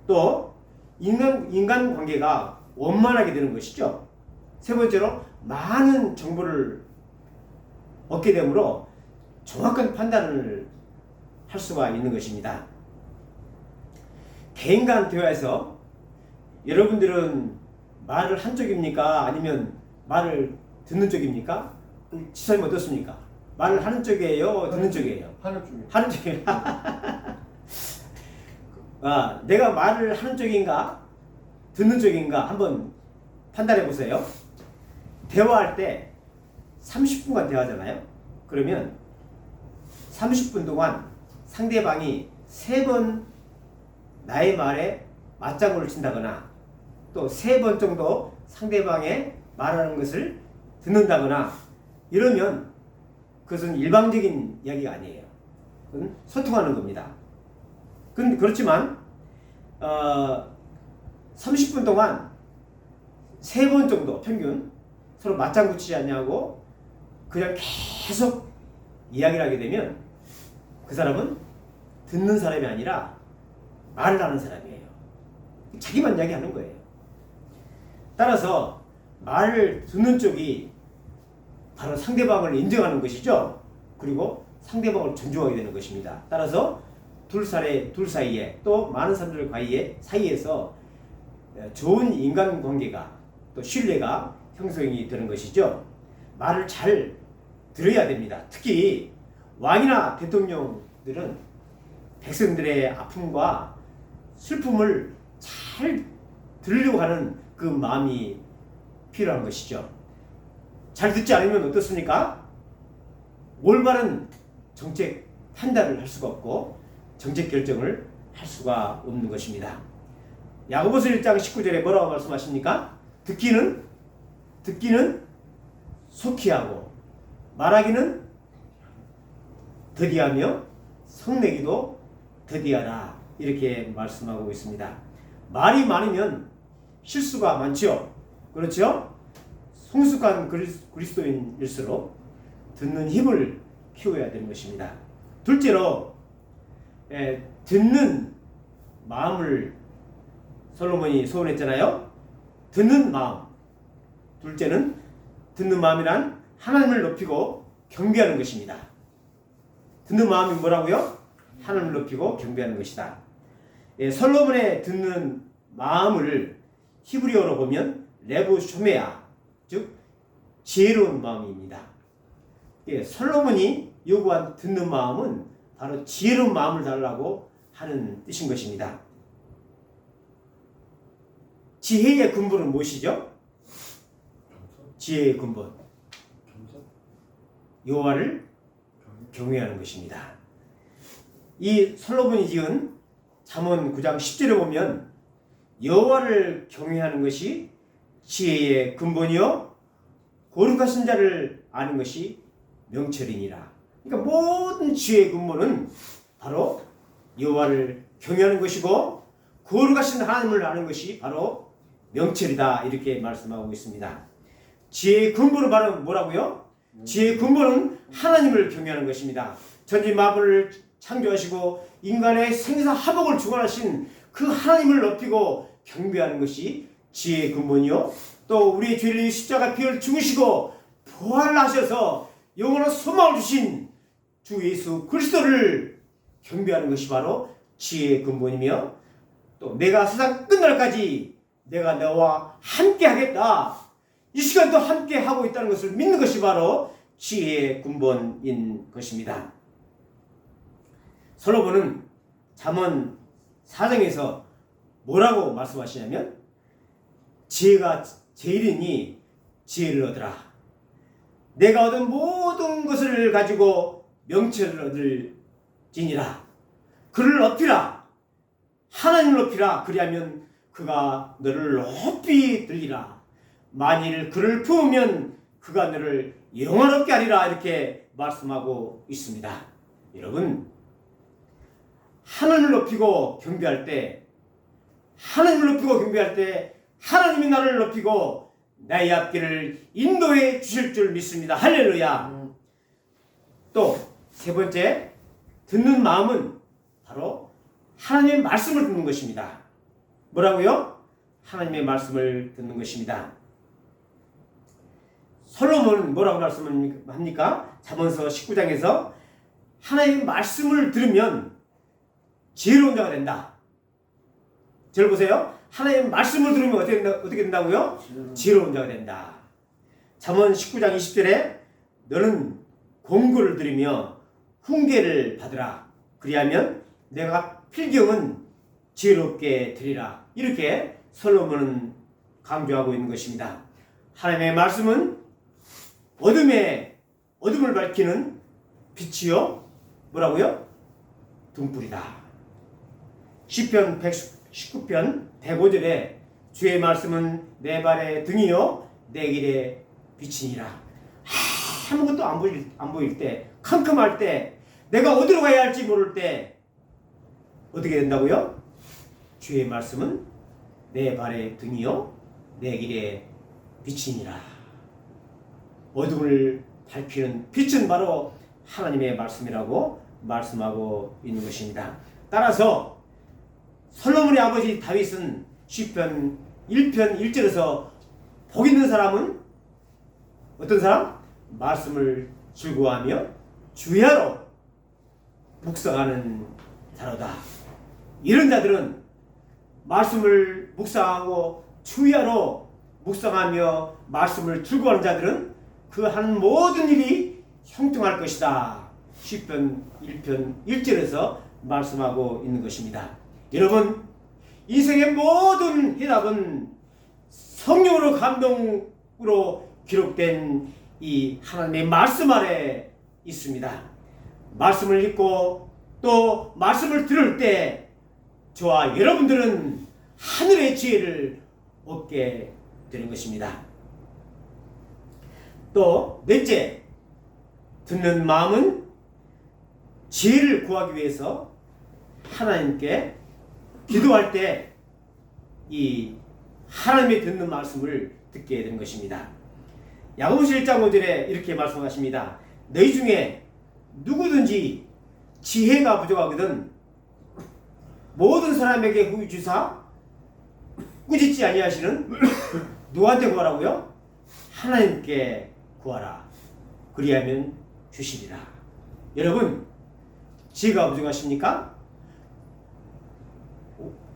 또 인간 관계가 원만하게 되는 것이죠. 세 번째로 많은 정보를 얻게 되므로 정확한 판단을 할 수가 있는 것입니다. 개인 간 대화에서 여러분들은 말을 한 쪽입니까? 아니면 말을 듣는 쪽입니까? 지사님 어떻습니까? 말을 하는 쪽이에요? 듣는 쪽이에요? 하는 쪽이에요. 하는 쪽이에요. 내가 말을 하는 쪽인가? 듣는 쪽인가? 한번 판단해 보세요. 대화할 때 30분간 대화하잖아요. 그러면 30분 동안 상대방이 3번 나의 말에 맞장구를 친다거나 또 3번 정도 상대방의 말하는 것을 듣는다거나 이러면 그것은 일방적인 이야기가 아니에요. 그건 소통하는 겁니다. 그렇지만 30분 동안 3번 정도 평균 서로 맞장구 치지 않냐고 그냥 계속 이야기를 하게 되면 그 사람은 듣는 사람이 아니라 말을 하는 사람이에요. 자기만 이야기하는 거예요. 따라서 말을 듣는 쪽이 바로 상대방을 인정하는 것이죠. 그리고 상대방을 존중하게 되는 것입니다. 따라서 둘 사이에 또 많은 사람들 사이에서 좋은 인간관계가 또 신뢰가 형성이 되는 것이죠. 말을 잘 들어야 됩니다. 특히 왕이나 대통령들은 백성들의 아픔과 슬픔을 잘 들으려고 하는 그 마음이 필요한 것이죠. 잘 듣지 않으면 어떻습니까? 올바른 정책 판단을 할 수가 없고 정책 결정을 할 수가 없는 것입니다. 야고보서 1장 19절에 뭐라고 말씀하십니까? 듣기는 속히 하고 말하기는 더디하며 성내기도 더디하라, 이렇게 말씀하고 있습니다. 말이 많으면 실수가 많죠. 그렇죠? 성숙한 그리스도인일수록 듣는 힘을 키워야 되는 것입니다. 둘째로 듣는 마음을 솔로몬이 소원했잖아요. 듣는 마음. 둘째는 듣는 마음이란 하나님을 높이고 경배하는 것입니다. 듣는 마음이 뭐라고요? 하나님을 높이고 경배하는 것이다. 솔로몬의 듣는 마음을 히브리어로 보면 레브 쇼메아, 즉 지혜로운 마음입니다. 솔로몬이 요구한 듣는 마음은 바로 지혜로운 마음을 달라고 하는 뜻인 것입니다. 지혜의 근본은 무엇이죠? 지혜의 근본, 여호와를 경외하는 것입니다. 이 솔로몬이 지은 잠언 9장 10절에 보면 여호와를 경외하는 것이 지혜의 근본이요 거룩하신 자를 아는 것이 명철이니라. 그러니까 모든 지혜의 근본은 바로 여호와를 경외하는 것이고 거룩하신 하나님을 아는 것이 바로 명철이다, 이렇게 말씀하고 있습니다. 지혜의 근본은 바로 뭐라고요? 지혜의 근본은 하나님을 경외하는 것입니다. 천지 만물을 창조하시고 인간의 생사화복을 주관하신 그 하나님을 높이고 경배하는 것이 지혜의 근본이요, 또 우리의 죄를 위해 십자가 피를 죽으시고 부활하셔서 영원한 소망을 주신 주 예수 그리스도를 경배하는 것이 바로 지혜의 근본이며, 또 내가 세상 끝날까지 내가 너와 함께 하겠다, 이 시간도 함께 하고 있다는 것을 믿는 것이 바로 지혜의 근본인 것입니다. 솔로몬은 잠언 4장에서 뭐라고 말씀하시냐면 지혜가 제일이니 지혜를 얻으라. 내가 얻은 모든 것을 가지고 명철을 얻을지니라. 그를 높이라. 하나님을 높이라. 그리하면 그가 너를 높이 들리라. 만일 그를 품으면 그가 너를 영원롭게 하리라, 이렇게 말씀하고 있습니다. 여러분, 하나님을 높이고 경배할 때, 하나님이 나를 높이고 나의 앞길을 인도해 주실 줄 믿습니다. 할렐루야. 또 세 번째, 듣는 마음은 바로 하나님의 말씀을 듣는 것입니다. 뭐라고요? 하나님의 말씀을 듣는 것입니다. 솔로몬은 뭐라고 말씀합니까? 잠언서 19장에서 하나님의 말씀을 들으면 지혜로운 자가 된다. 저를 보세요. 하나님의 말씀을 들으면 어떻게 된다고요? 지혜로운 자가 된다. 잠언 19장 20절에 너는 공고를 들으며 훈계를 받으라. 그리하면 내가 필경은 지혜롭게 들으리라. 이렇게 솔로몬은 강조하고 있는 것입니다. 하나님의 말씀은 어둠을 밝히는 빛이요 뭐라고요? 등불이다. 시편 119편 105절에 주의 말씀은 내 발의 등이요 내 길의 빛이니라. 아무것도 안 보일 때, 캄캄할 때, 내가 어디로 가야 할지 모를 때 어떻게 된다고요? 주의 말씀은 내 발의 등이요 내 길의 빛이니라. 어둠을 밝히는 빛은 바로 하나님의 말씀이라고 말씀하고 있는 것입니다. 따라서 솔로몬의 아버지 다윗은 시편 1편 1절에서 복 있는 사람은 어떤 사람? 말씀을 즐거워하며 주야로 묵상하는 자로다. 이런 자들은 말씀을 묵상하고 주야로 묵상하며 말씀을 즐거워하는 자들은 그 한 모든 일이 형통할 것이다. 시편 1편 1절에서 말씀하고 있는 것입니다. 여러분, 인생의 모든 해답은 성령으로 감동으로 기록된 이 하나님의 말씀 아래 있습니다. 말씀을 읽고 또 말씀을 들을 때 저와 여러분들은 하늘의 지혜를 얻게 되는 것입니다. 또 넷째, 듣는 마음은 지혜를 구하기 위해서 하나님께 기도할 때 이 하나님의 듣는 말씀을 듣게 되는 것입니다. 야고보서 1장 5절에 이렇게 말씀하십니다. 너희 중에 누구든지 지혜가 부족하거든 모든 사람에게 후히 주사 꾸짖지 아니하시는 누구한테 구하라고요? 하나님께 구하라. 그리하면 주시리라. 여러분, 지혜가 부족하십니까?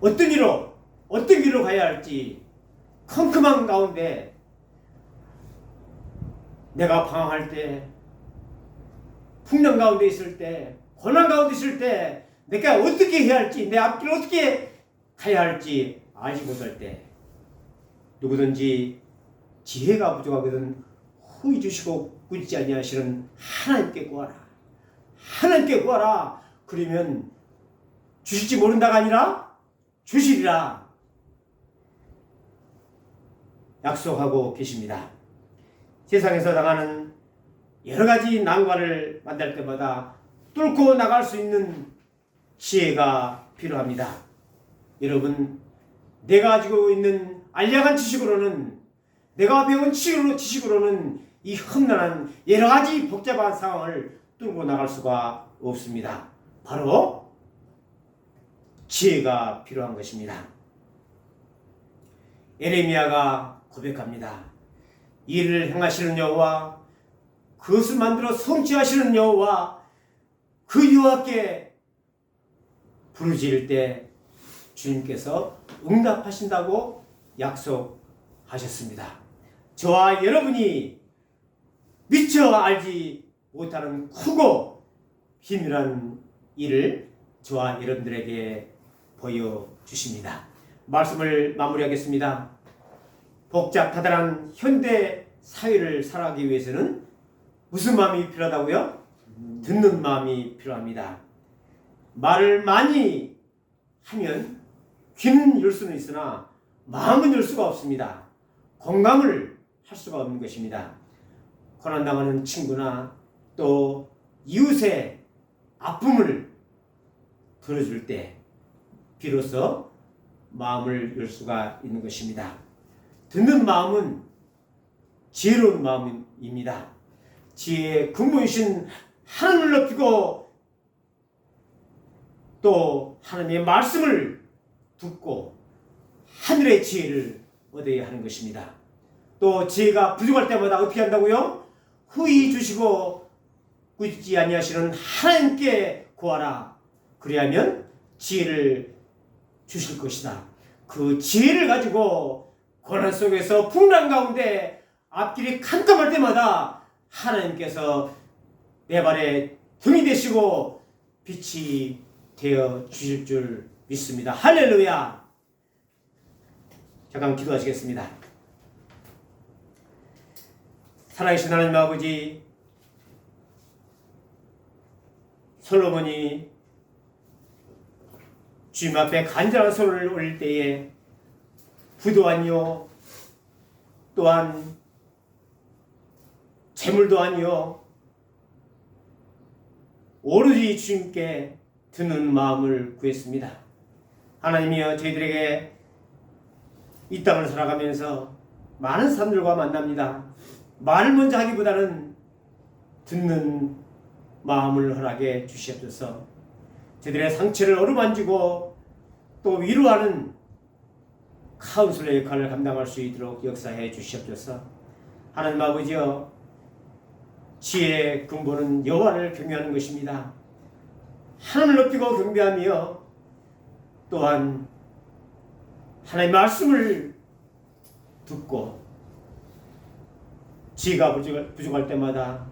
어떤 길로 가야 할지 컴컴한 가운데 내가 방황할 때, 풍랑 가운데 있을 때, 고난 가운데 있을 때 내가 어떻게 해야 할지, 내 앞길을 어떻게 가야 할지 알지 못할 때 누구든지 지혜가 부족하거든 후히 주시고 꾸짖지 아니하시는 하나님께 구하라. 하나님께 구하라. 그러면 주실지 모른다가 아니라 주시리라 약속하고 계십니다. 세상에서 당하는 여러 가지 난관을 만날 때마다 뚫고 나갈 수 있는 지혜가 필요합니다. 여러분, 내가 가지고 있는 알량한 지식으로는, 내가 배운 지식으로는 이 험난한 여러 가지 복잡한 상황을 뚫고 나갈 수가 없습니다. 바로 지혜가 필요한 것입니다. 에레미야가 고백합니다. 이를 행하시는 여호와, 그것을 만들어 성취하시는 여호와, 그 여호와께 부르짖을 때 주님께서 응답하신다고 약속하셨습니다. 저와 여러분이 미처 알지 못하는 크고 비밀한 일을 저와 여러분들에게 보여주십니다. 말씀을 마무리하겠습니다. 복잡하다란 현대 사회를 살아가기 위해서는 무슨 마음이 필요하다고요? 듣는 마음이 필요합니다. 말을 많이 하면 귀는 열 수는 있으나 마음은 열 수가 없습니다. 공감을 할 수가 없는 것입니다. 고난당하는 친구나 또 이웃의 아픔을 들어줄 때 비로소 마음을 열 수가 있는 것입니다. 듣는 마음은 지혜로운 마음입니다. 지혜의 근본이신 하나님을 높이고 또 하나님의 말씀을 듣고 하늘의 지혜를 얻어야 하는 것입니다. 또 지혜가 부족할 때마다 어떻게 한다고요? 후히 주시고 꾸짖지 아니하시는 하나님께 구하라. 그리하면 지혜를 주실 것이다. 그 지혜를 가지고 고난 속에서 풍랑 가운데 앞길이 캄캄할 때마다 하나님께서 내 발에 등이 되시고 빛이 되어 주실 줄 믿습니다. 할렐루야. 잠깐 기도하시겠습니다. 살아계신 하나님 아버지, 솔로몬이 주님 앞에 간절한 손을 올릴 때에 부도 아니요 또한 재물도 아니요 오로지 주님께 듣는 마음을 구했습니다. 하나님이여, 저희들에게 이 땅을 살아가면서 많은 사람들과 만납니다. 말을 먼저 하기보다는 듣는 마음을 허락해 주시옵소서. 저희들의 상처를 어루만지고 또 위로하는 카운슬러의 역할을 감당할 수 있도록 역사해 주시옵소서. 하나님 아버지여, 지혜의 근본은 여호와를 경외하는 것입니다. 하나님을 높이고 경배하며 또한 하나님의 말씀을 듣고 지혜가 부족할 때마다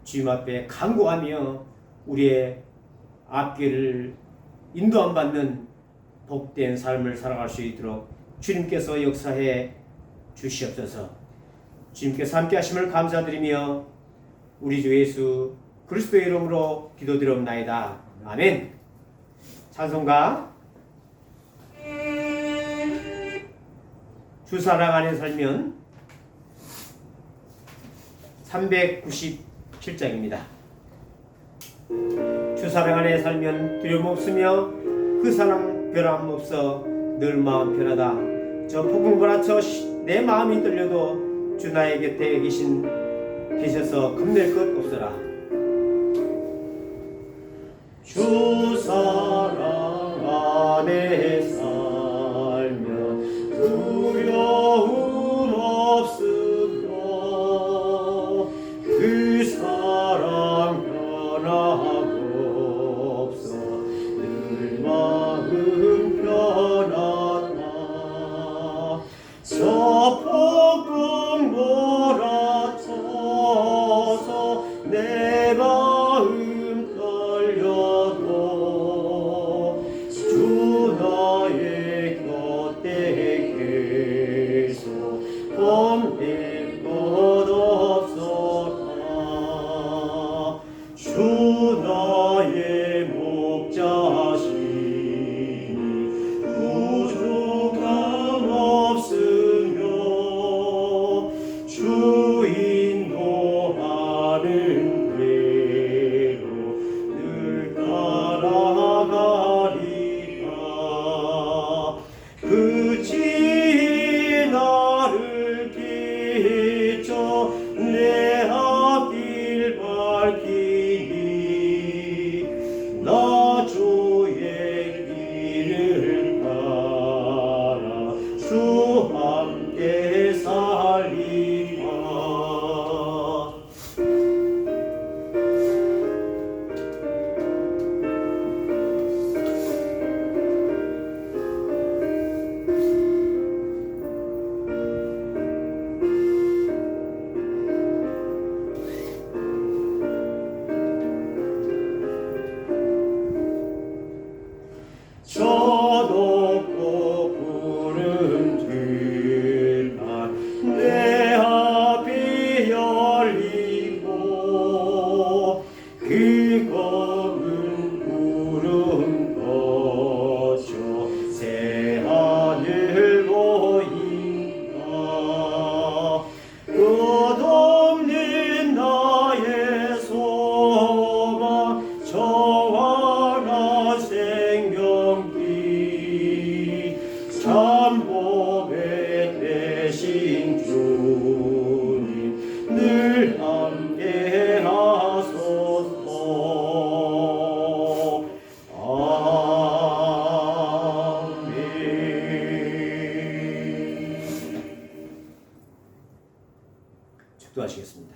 주님 앞에 간구하며 우리의 앞길을 인도함 받는 복된 삶을 살아갈 수 있도록 주님께서 역사해 주시옵소서. 주님께서 함께 하심을 감사드리며 우리 주 예수 그리스도의 이름으로 기도드리옵나이다. 아멘. 찬송가 주 사랑 안에 살면 397장입니다. 주 사랑 안에 살면 두려움 없으며 그 사랑 변함 없어 늘 마음 편하다. 저 폭풍 몰아쳐 내 마음이 떨려도 주 나의 곁에 계셔서 겁낼 것 없어라. 주 사랑 안에 살면 두려움 없으며 그 사랑 변함 없어 늘 마음 편하다. 저 폭풍 몰아쳐서 내 마음 떨려도 주 나의 곁에 계소 겁낼 것 없어라. 주 나의 목자시니 부족함 없으며 주 인도하는 대로 늘 따라가리라. 그 지혜 나를 비춰 내 앞길 밝히니 나 주의 길을 따라 주 함께 살리라. 저 높고 푸른 들판 내 앞이 열리고 그 검은 구름 거쳐 새 하늘 보인다. 끝없는 나의 소망 정화나 생명기 참 보배 되신 주님 늘 함께 하소서. 아멘. 축도하시겠습니다.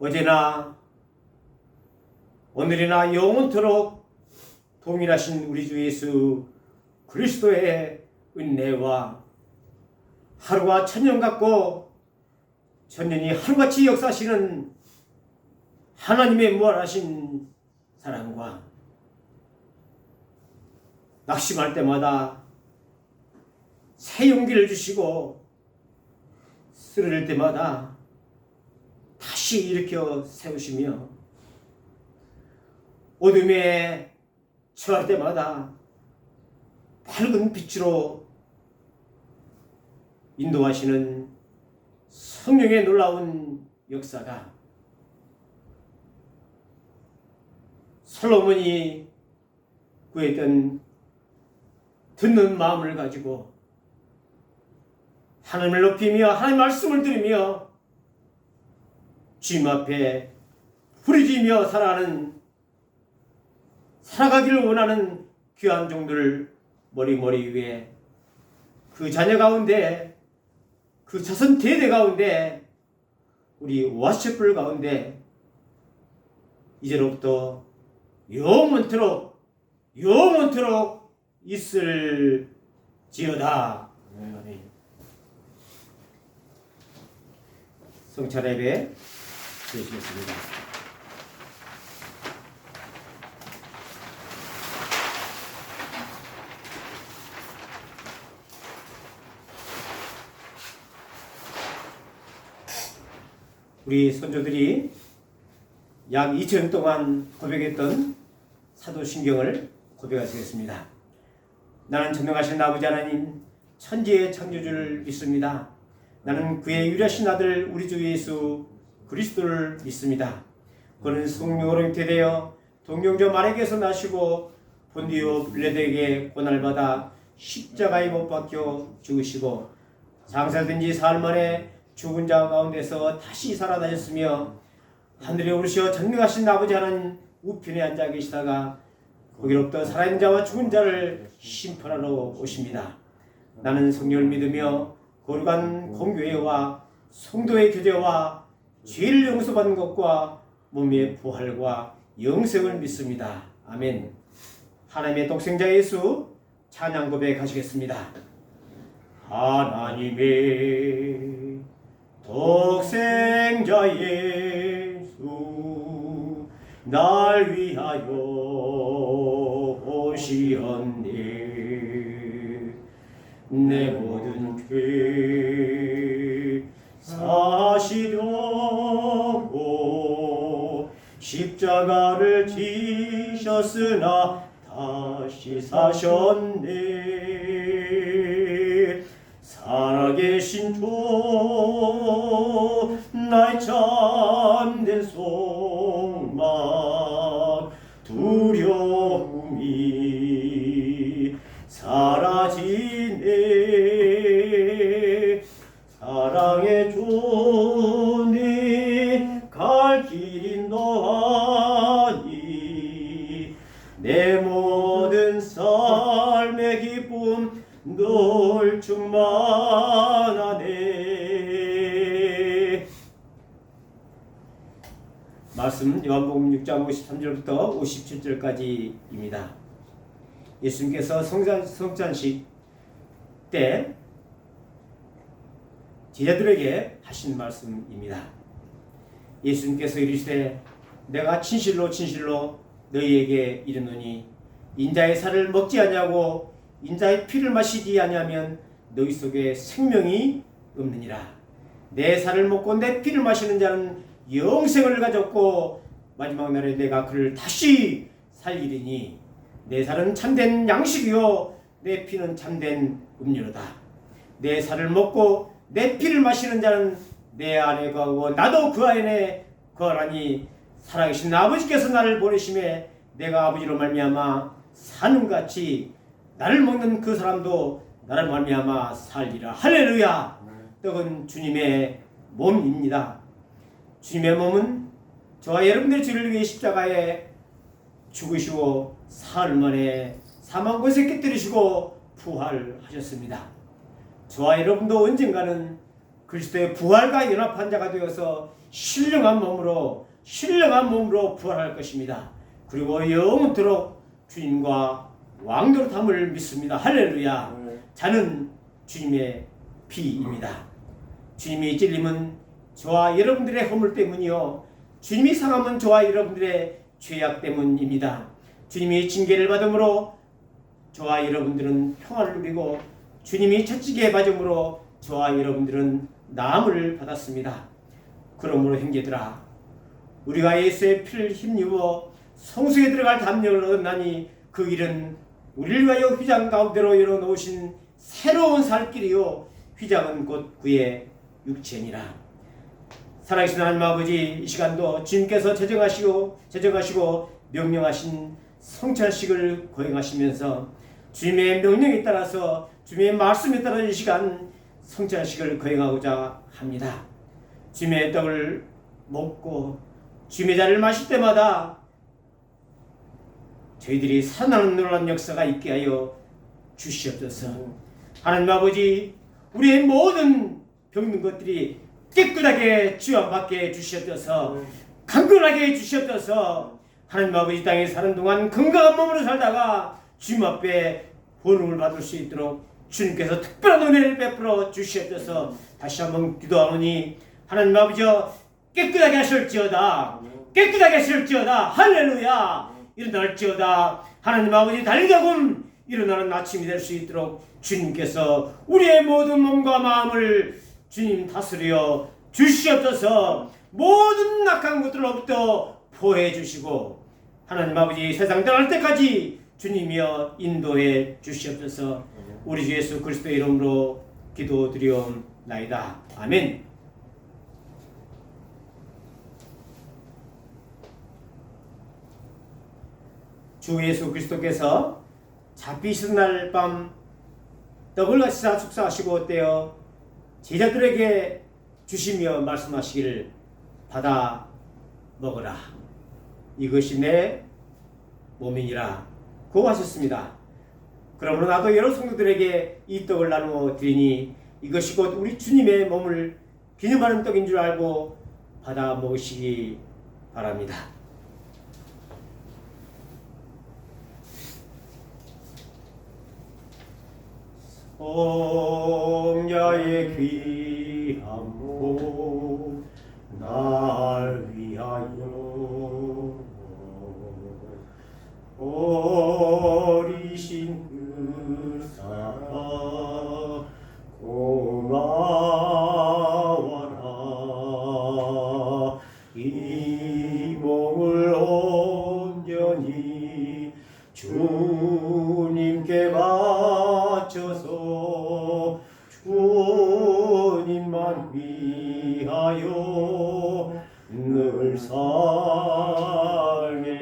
어제나 오늘이나 영원토록 동일하신 우리 주 예수 그리스도의 은혜와 하루가 천년 같고 천년이 하루같이 역사하시는 하나님의 무한하신 사랑과 낙심할 때마다 새 용기를 주시고 쓰러질 때마다 다시 일으켜 세우시며 어둠에 처할 때마다 밝은 빛으로 인도하시는 성령의 놀라운 역사가 솔로몬이 구했던 듣는 마음을 가지고 하나님을 높이며 하나님의 말씀을 들으며 주님 앞에 부르짖으며 살아가기를 원하는 귀한 종들을 머리 위에 그 자녀 가운데 그 자손 대대 가운데 우리 와셔플 가운데 이제로부터 영원토록 있을지어다. 성찬 예배 드리시겠습니다. 우리 선조들이 약 2000년 동안 고백했던 사도신경을 고백하시겠습니다. 나는 전능하신 아버지 하나님 천지의 창조주를 믿습니다. 나는 그의 유일하신 아들 우리 주 예수 그리스도를 믿습니다. 그는 성령으로 잉태되어 동정녀 마리아에게서 나시고 본디오 빌라도에게 고난을 받아 십자가에 못 박혀 죽으시고 장사된 지 사흘 만에 죽은 자 가운데서 다시 살아나셨으며 하늘에 오르시어 전능하신 아버지 하나님 우편에 앉아 계시다가 거기로부터 살아있는 자와 죽은 자를 심판하러 오십니다. 나는 성령을 믿으며 거룩한 공교회와 성도의 교제와 죄를 용서받는 것과 몸의 부활과 영생을 믿습니다. 아멘. 하나님의 독생자 예수 찬양 고백하시겠습니다. 하나님의 독생자 예수 날 위하여 오시었네. 내 모든 죄 사시려고 십자가를 지셨으나 다시 사셨네. 살아계신 주 나의 참된 소망 두려움이 사라지네. 사랑의 주님 갈 길이 너하니 내 모든 삶의 기쁨 늘 충만하네. 말씀 요한복음 6장 53절부터 57절까지입니다. 예수님께서 성찬식 때 제자들에게 하신 말씀입니다. 예수님께서 이르시되 내가 진실로 진실로 너희에게 이르노니 인자의 살을 먹지 아니하고 인자의 피를 마시지 아니하면 너희 속에 생명이 없느니라. 내 살을 먹고 내 피를 마시는 자는 영생을 가졌고 마지막 날에 내가 그를 다시 살리리니 내 살은 참된 양식이요 내 피는 참된 음료로다. 내 살을 먹고 내 피를 마시는 자는 내 안에 거하고 나도 그 안에 거하라니 살아계신 아버지께서 나를 보내심에 내가 아버지로 말미암아 사는 같이 나를 먹는 그 사람도 나를 말미암아 살리라. 할렐루야. 떡은 주님의 몸입니다. 주님의 몸은 저와 여러분들의 죄를 위해 십자가에 죽으시고 사흘 만에 사망 권세 깨뜨리시고 부활하셨습니다. 저와 여러분도 언젠가는 그리스도의 부활과 연합한 자가 되어서 신령한 몸으로 부활할 것입니다. 그리고 영원토록 주님과 왕노릇함을 믿습니다. 할렐루야. 자는 주님의 피입니다. 주님이 찔림은 저와 여러분들의 허물 때문이요 주님이 상함은 저와 여러분들의 죄악 때문입니다. 주님이 징계를 받음으로 저와 여러분들은 평안을 누리고 주님이 채찍에 맞음으로 저와 여러분들은 나음을 받았습니다. 그러므로 형제들아 우리가 예수의 피를 힘입어 성소에 들어갈 담력을 얻나니 그 길은 우리를 위하여 휘장 가운데로 열어놓으신 새로운 살길이요 휘장은 곧 그의 육체니라. 살아계신 하나님 아버지, 이 시간도 주님께서 제정하시고 명령하신 성찬식을 거행하시면서 주님의 명령에 따라서 주님의 말씀에 따라 이 시간 성찬식을 거행하고자 합니다. 주님의 떡을 먹고 주님의 잔을 마실 때마다 저희들이 살아나는 놀라운 역사가 있게 하여 주시옵소서. 하나님 아버지, 우리의 모든 병든 것들이 깨끗하게 치유받게 주시옵소서. 강건하게 주시옵소서. 하나님 아버지, 땅에 사는 동안 건강한 몸으로 살다가 주님 앞에 번움을 받을 수 있도록 주님께서 특별한 은혜를 베풀어 주시옵소서. 다시 한번 기도하노니 하나님 아버지 깨끗하게 하실지어다. 깨끗하게 하실지어다. 할렐루야. 일어날지어다. 하나님 아버지, 달리다금 일어나는 아침이 될 수 있도록 주님께서 우리의 모든 몸과 마음을 주님 다스려 주시옵소서. 모든 악한 것들로부터 보호해 주시고 하나님 아버지 세상 떠날 때까지 주님이여 인도해 주시옵소서. 우리 주 예수 그리스도의 이름으로 기도드리옵나이다. 아멘. 주 예수 그리스도께서 잡히시는 날 밤 떡을 가시사 축사하시고 떼어 제자들에게 주시며 말씀하시기를 받아 먹으라. 이것이 내 몸이니라 고 하셨습니다. 그러므로 나도 여러 성도들에게 이 떡을 나누어 드리니 이것이 곧 우리 주님의 몸을 기념하는 떡인 줄 알고 받아 먹으시기 바랍니다. 성자의 귀한 몸 날 위하여 어리신 그 사랑 고마워라. 이 몸을 온전히 주님께 바쳐서 주님만 위하여 늘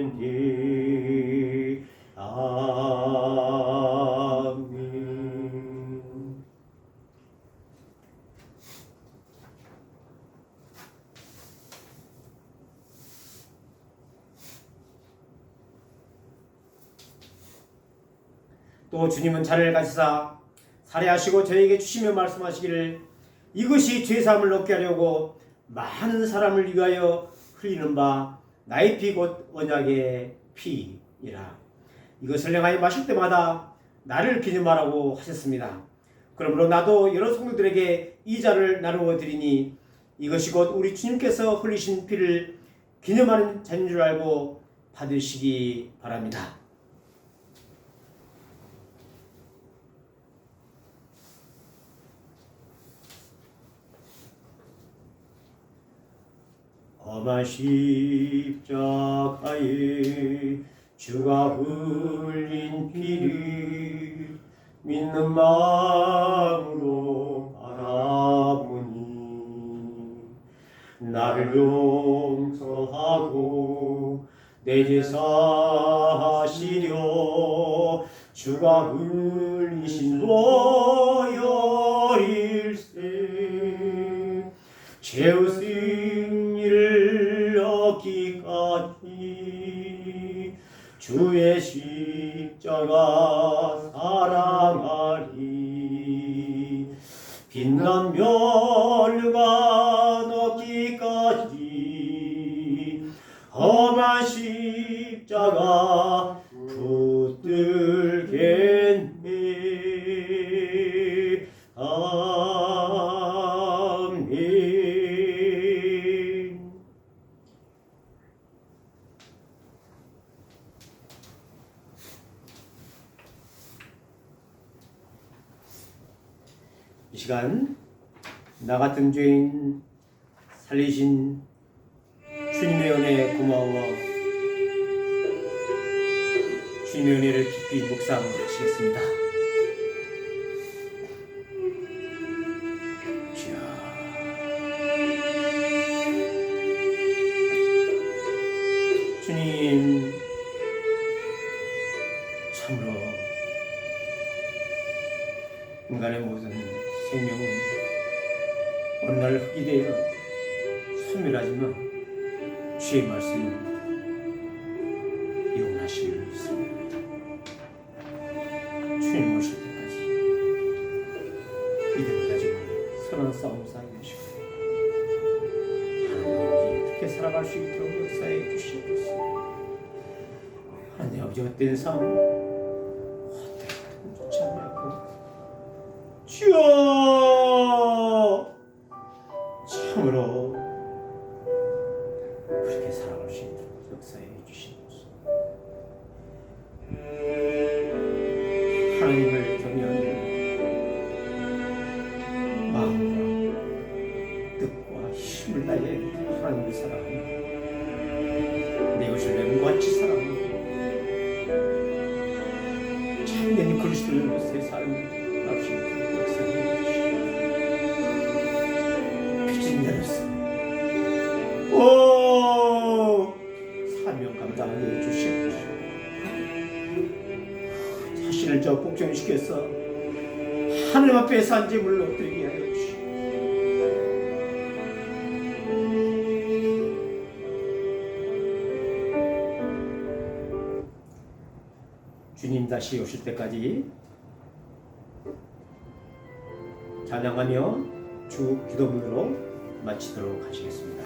살겠니. 아멘. 또 주님은 잔을 가지사 살해하시고 저에게 주시며 말씀하시기를 이것이 죄사함을 얻게 하려고 많은 사람을 위하여 흘리는 바 나의 피 곧 언약의 피이라. 이것을 행하여 마실 때마다 나를 기념하라고 하셨습니다. 그러므로 나도 여러 성도들에게 이 잔을 나누어 드리니 이것이 곧 우리 주님께서 흘리신 피를 기념하는 잔인 줄 알고 받으시기 바랍니다. 험한 십자가에 주가 흘린 피를 믿는 마음으로 바라보니 나를 용서하고 내 죄 사하시려 주가 흘리신 보혈일세 죄의 승리를 얻기까지 주의 십자가 사랑하리. 빛난 멸류관 얻기까지 험한 십자가 붙들겠네. 아멘. 이 시간 나 같은 죄인 살리신 주님의 은혜에 고마워 주님의 은혜를 깊이 묵상하시겠습니다. 주님 참으로 인간의 모든 생명은 어느 날 흙이 되어 소멸하지만 주의 말씀은 영원하심을 믿습니다. 주님 오실 때까지 믿음을 가지고 선한 싸움 싸이시고 하나님 아버지 어떻게 살아갈 수 있도록 역사해 주시옵소서. 하나님 아버지 헛된 삶 헛된 좋지 않고 주여 참으로 그렇게 살아갈 수 있도록 역사해 주시옵소서. 하나님을 경외하는 마음과 뜻과 힘을 다해 하나님 주같이 사랑하고 참된 그리스도를 새 삶을 합시다. 역사해 주시옵소서. 빛은 내렸어. 오, 사명 감당하게 해주시옵소서. 자신을 저 복종시켜서 하늘 앞에 산짐을 엎드리게 하여 주시옵소서. 주님 다시 오실 때까지 찬양하며 주 기도문으로 마치도록 하시겠습니다.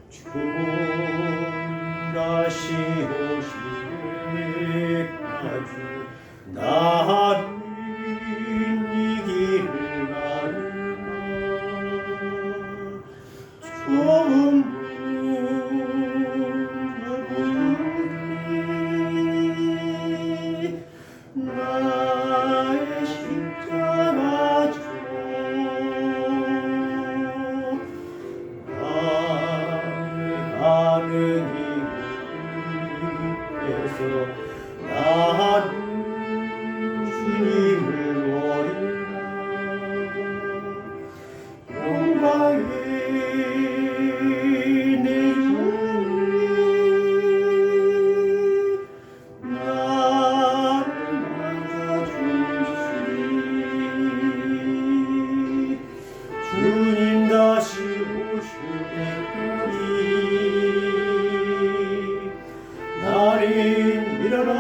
주 다시 오실 때까지 나는 이 길을 가는가 좀 나의 십자가 져 나의 가는 길에서 나는 주님을 노린다. 영광의 내 주님 주님 다시 오실 때까지 나는 일어나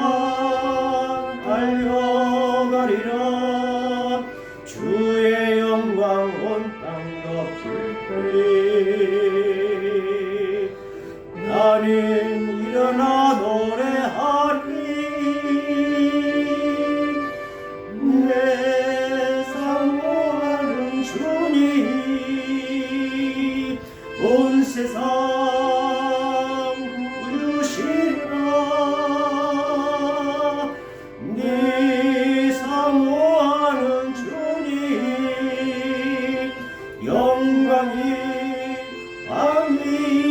달려가리라. 주의 영광 온 땅 덮을 때에 나는 일어나 노래하리. 내 사모하는 주님 온 세상 구주시리라. 내 사모하는 주님 영광이 왕이시라.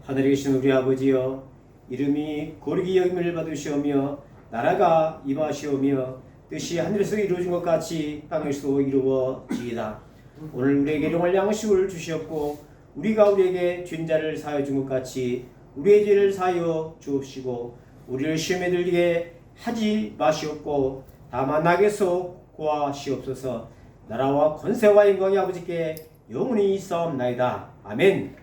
하늘에 계신 우리 아버지여, 이름이 고르기 여김을 받으시오며 나라가 임하시오며 뜻이 하늘에서 이루어진 것 같이 땅에서도 이루어지이다. 오늘 우리에게 일용할 양식을 주시옵고 우리가 우리에게 죄인 자를 사하여 준 것 같이 우리의 죄를 사하여 주옵시고 우리를 시험에 들게 하지 마시옵고 다만 악에서 구하시옵소서. 나라와 권세와 영광이 아버지께 영원히 있사옵나이다. 아멘.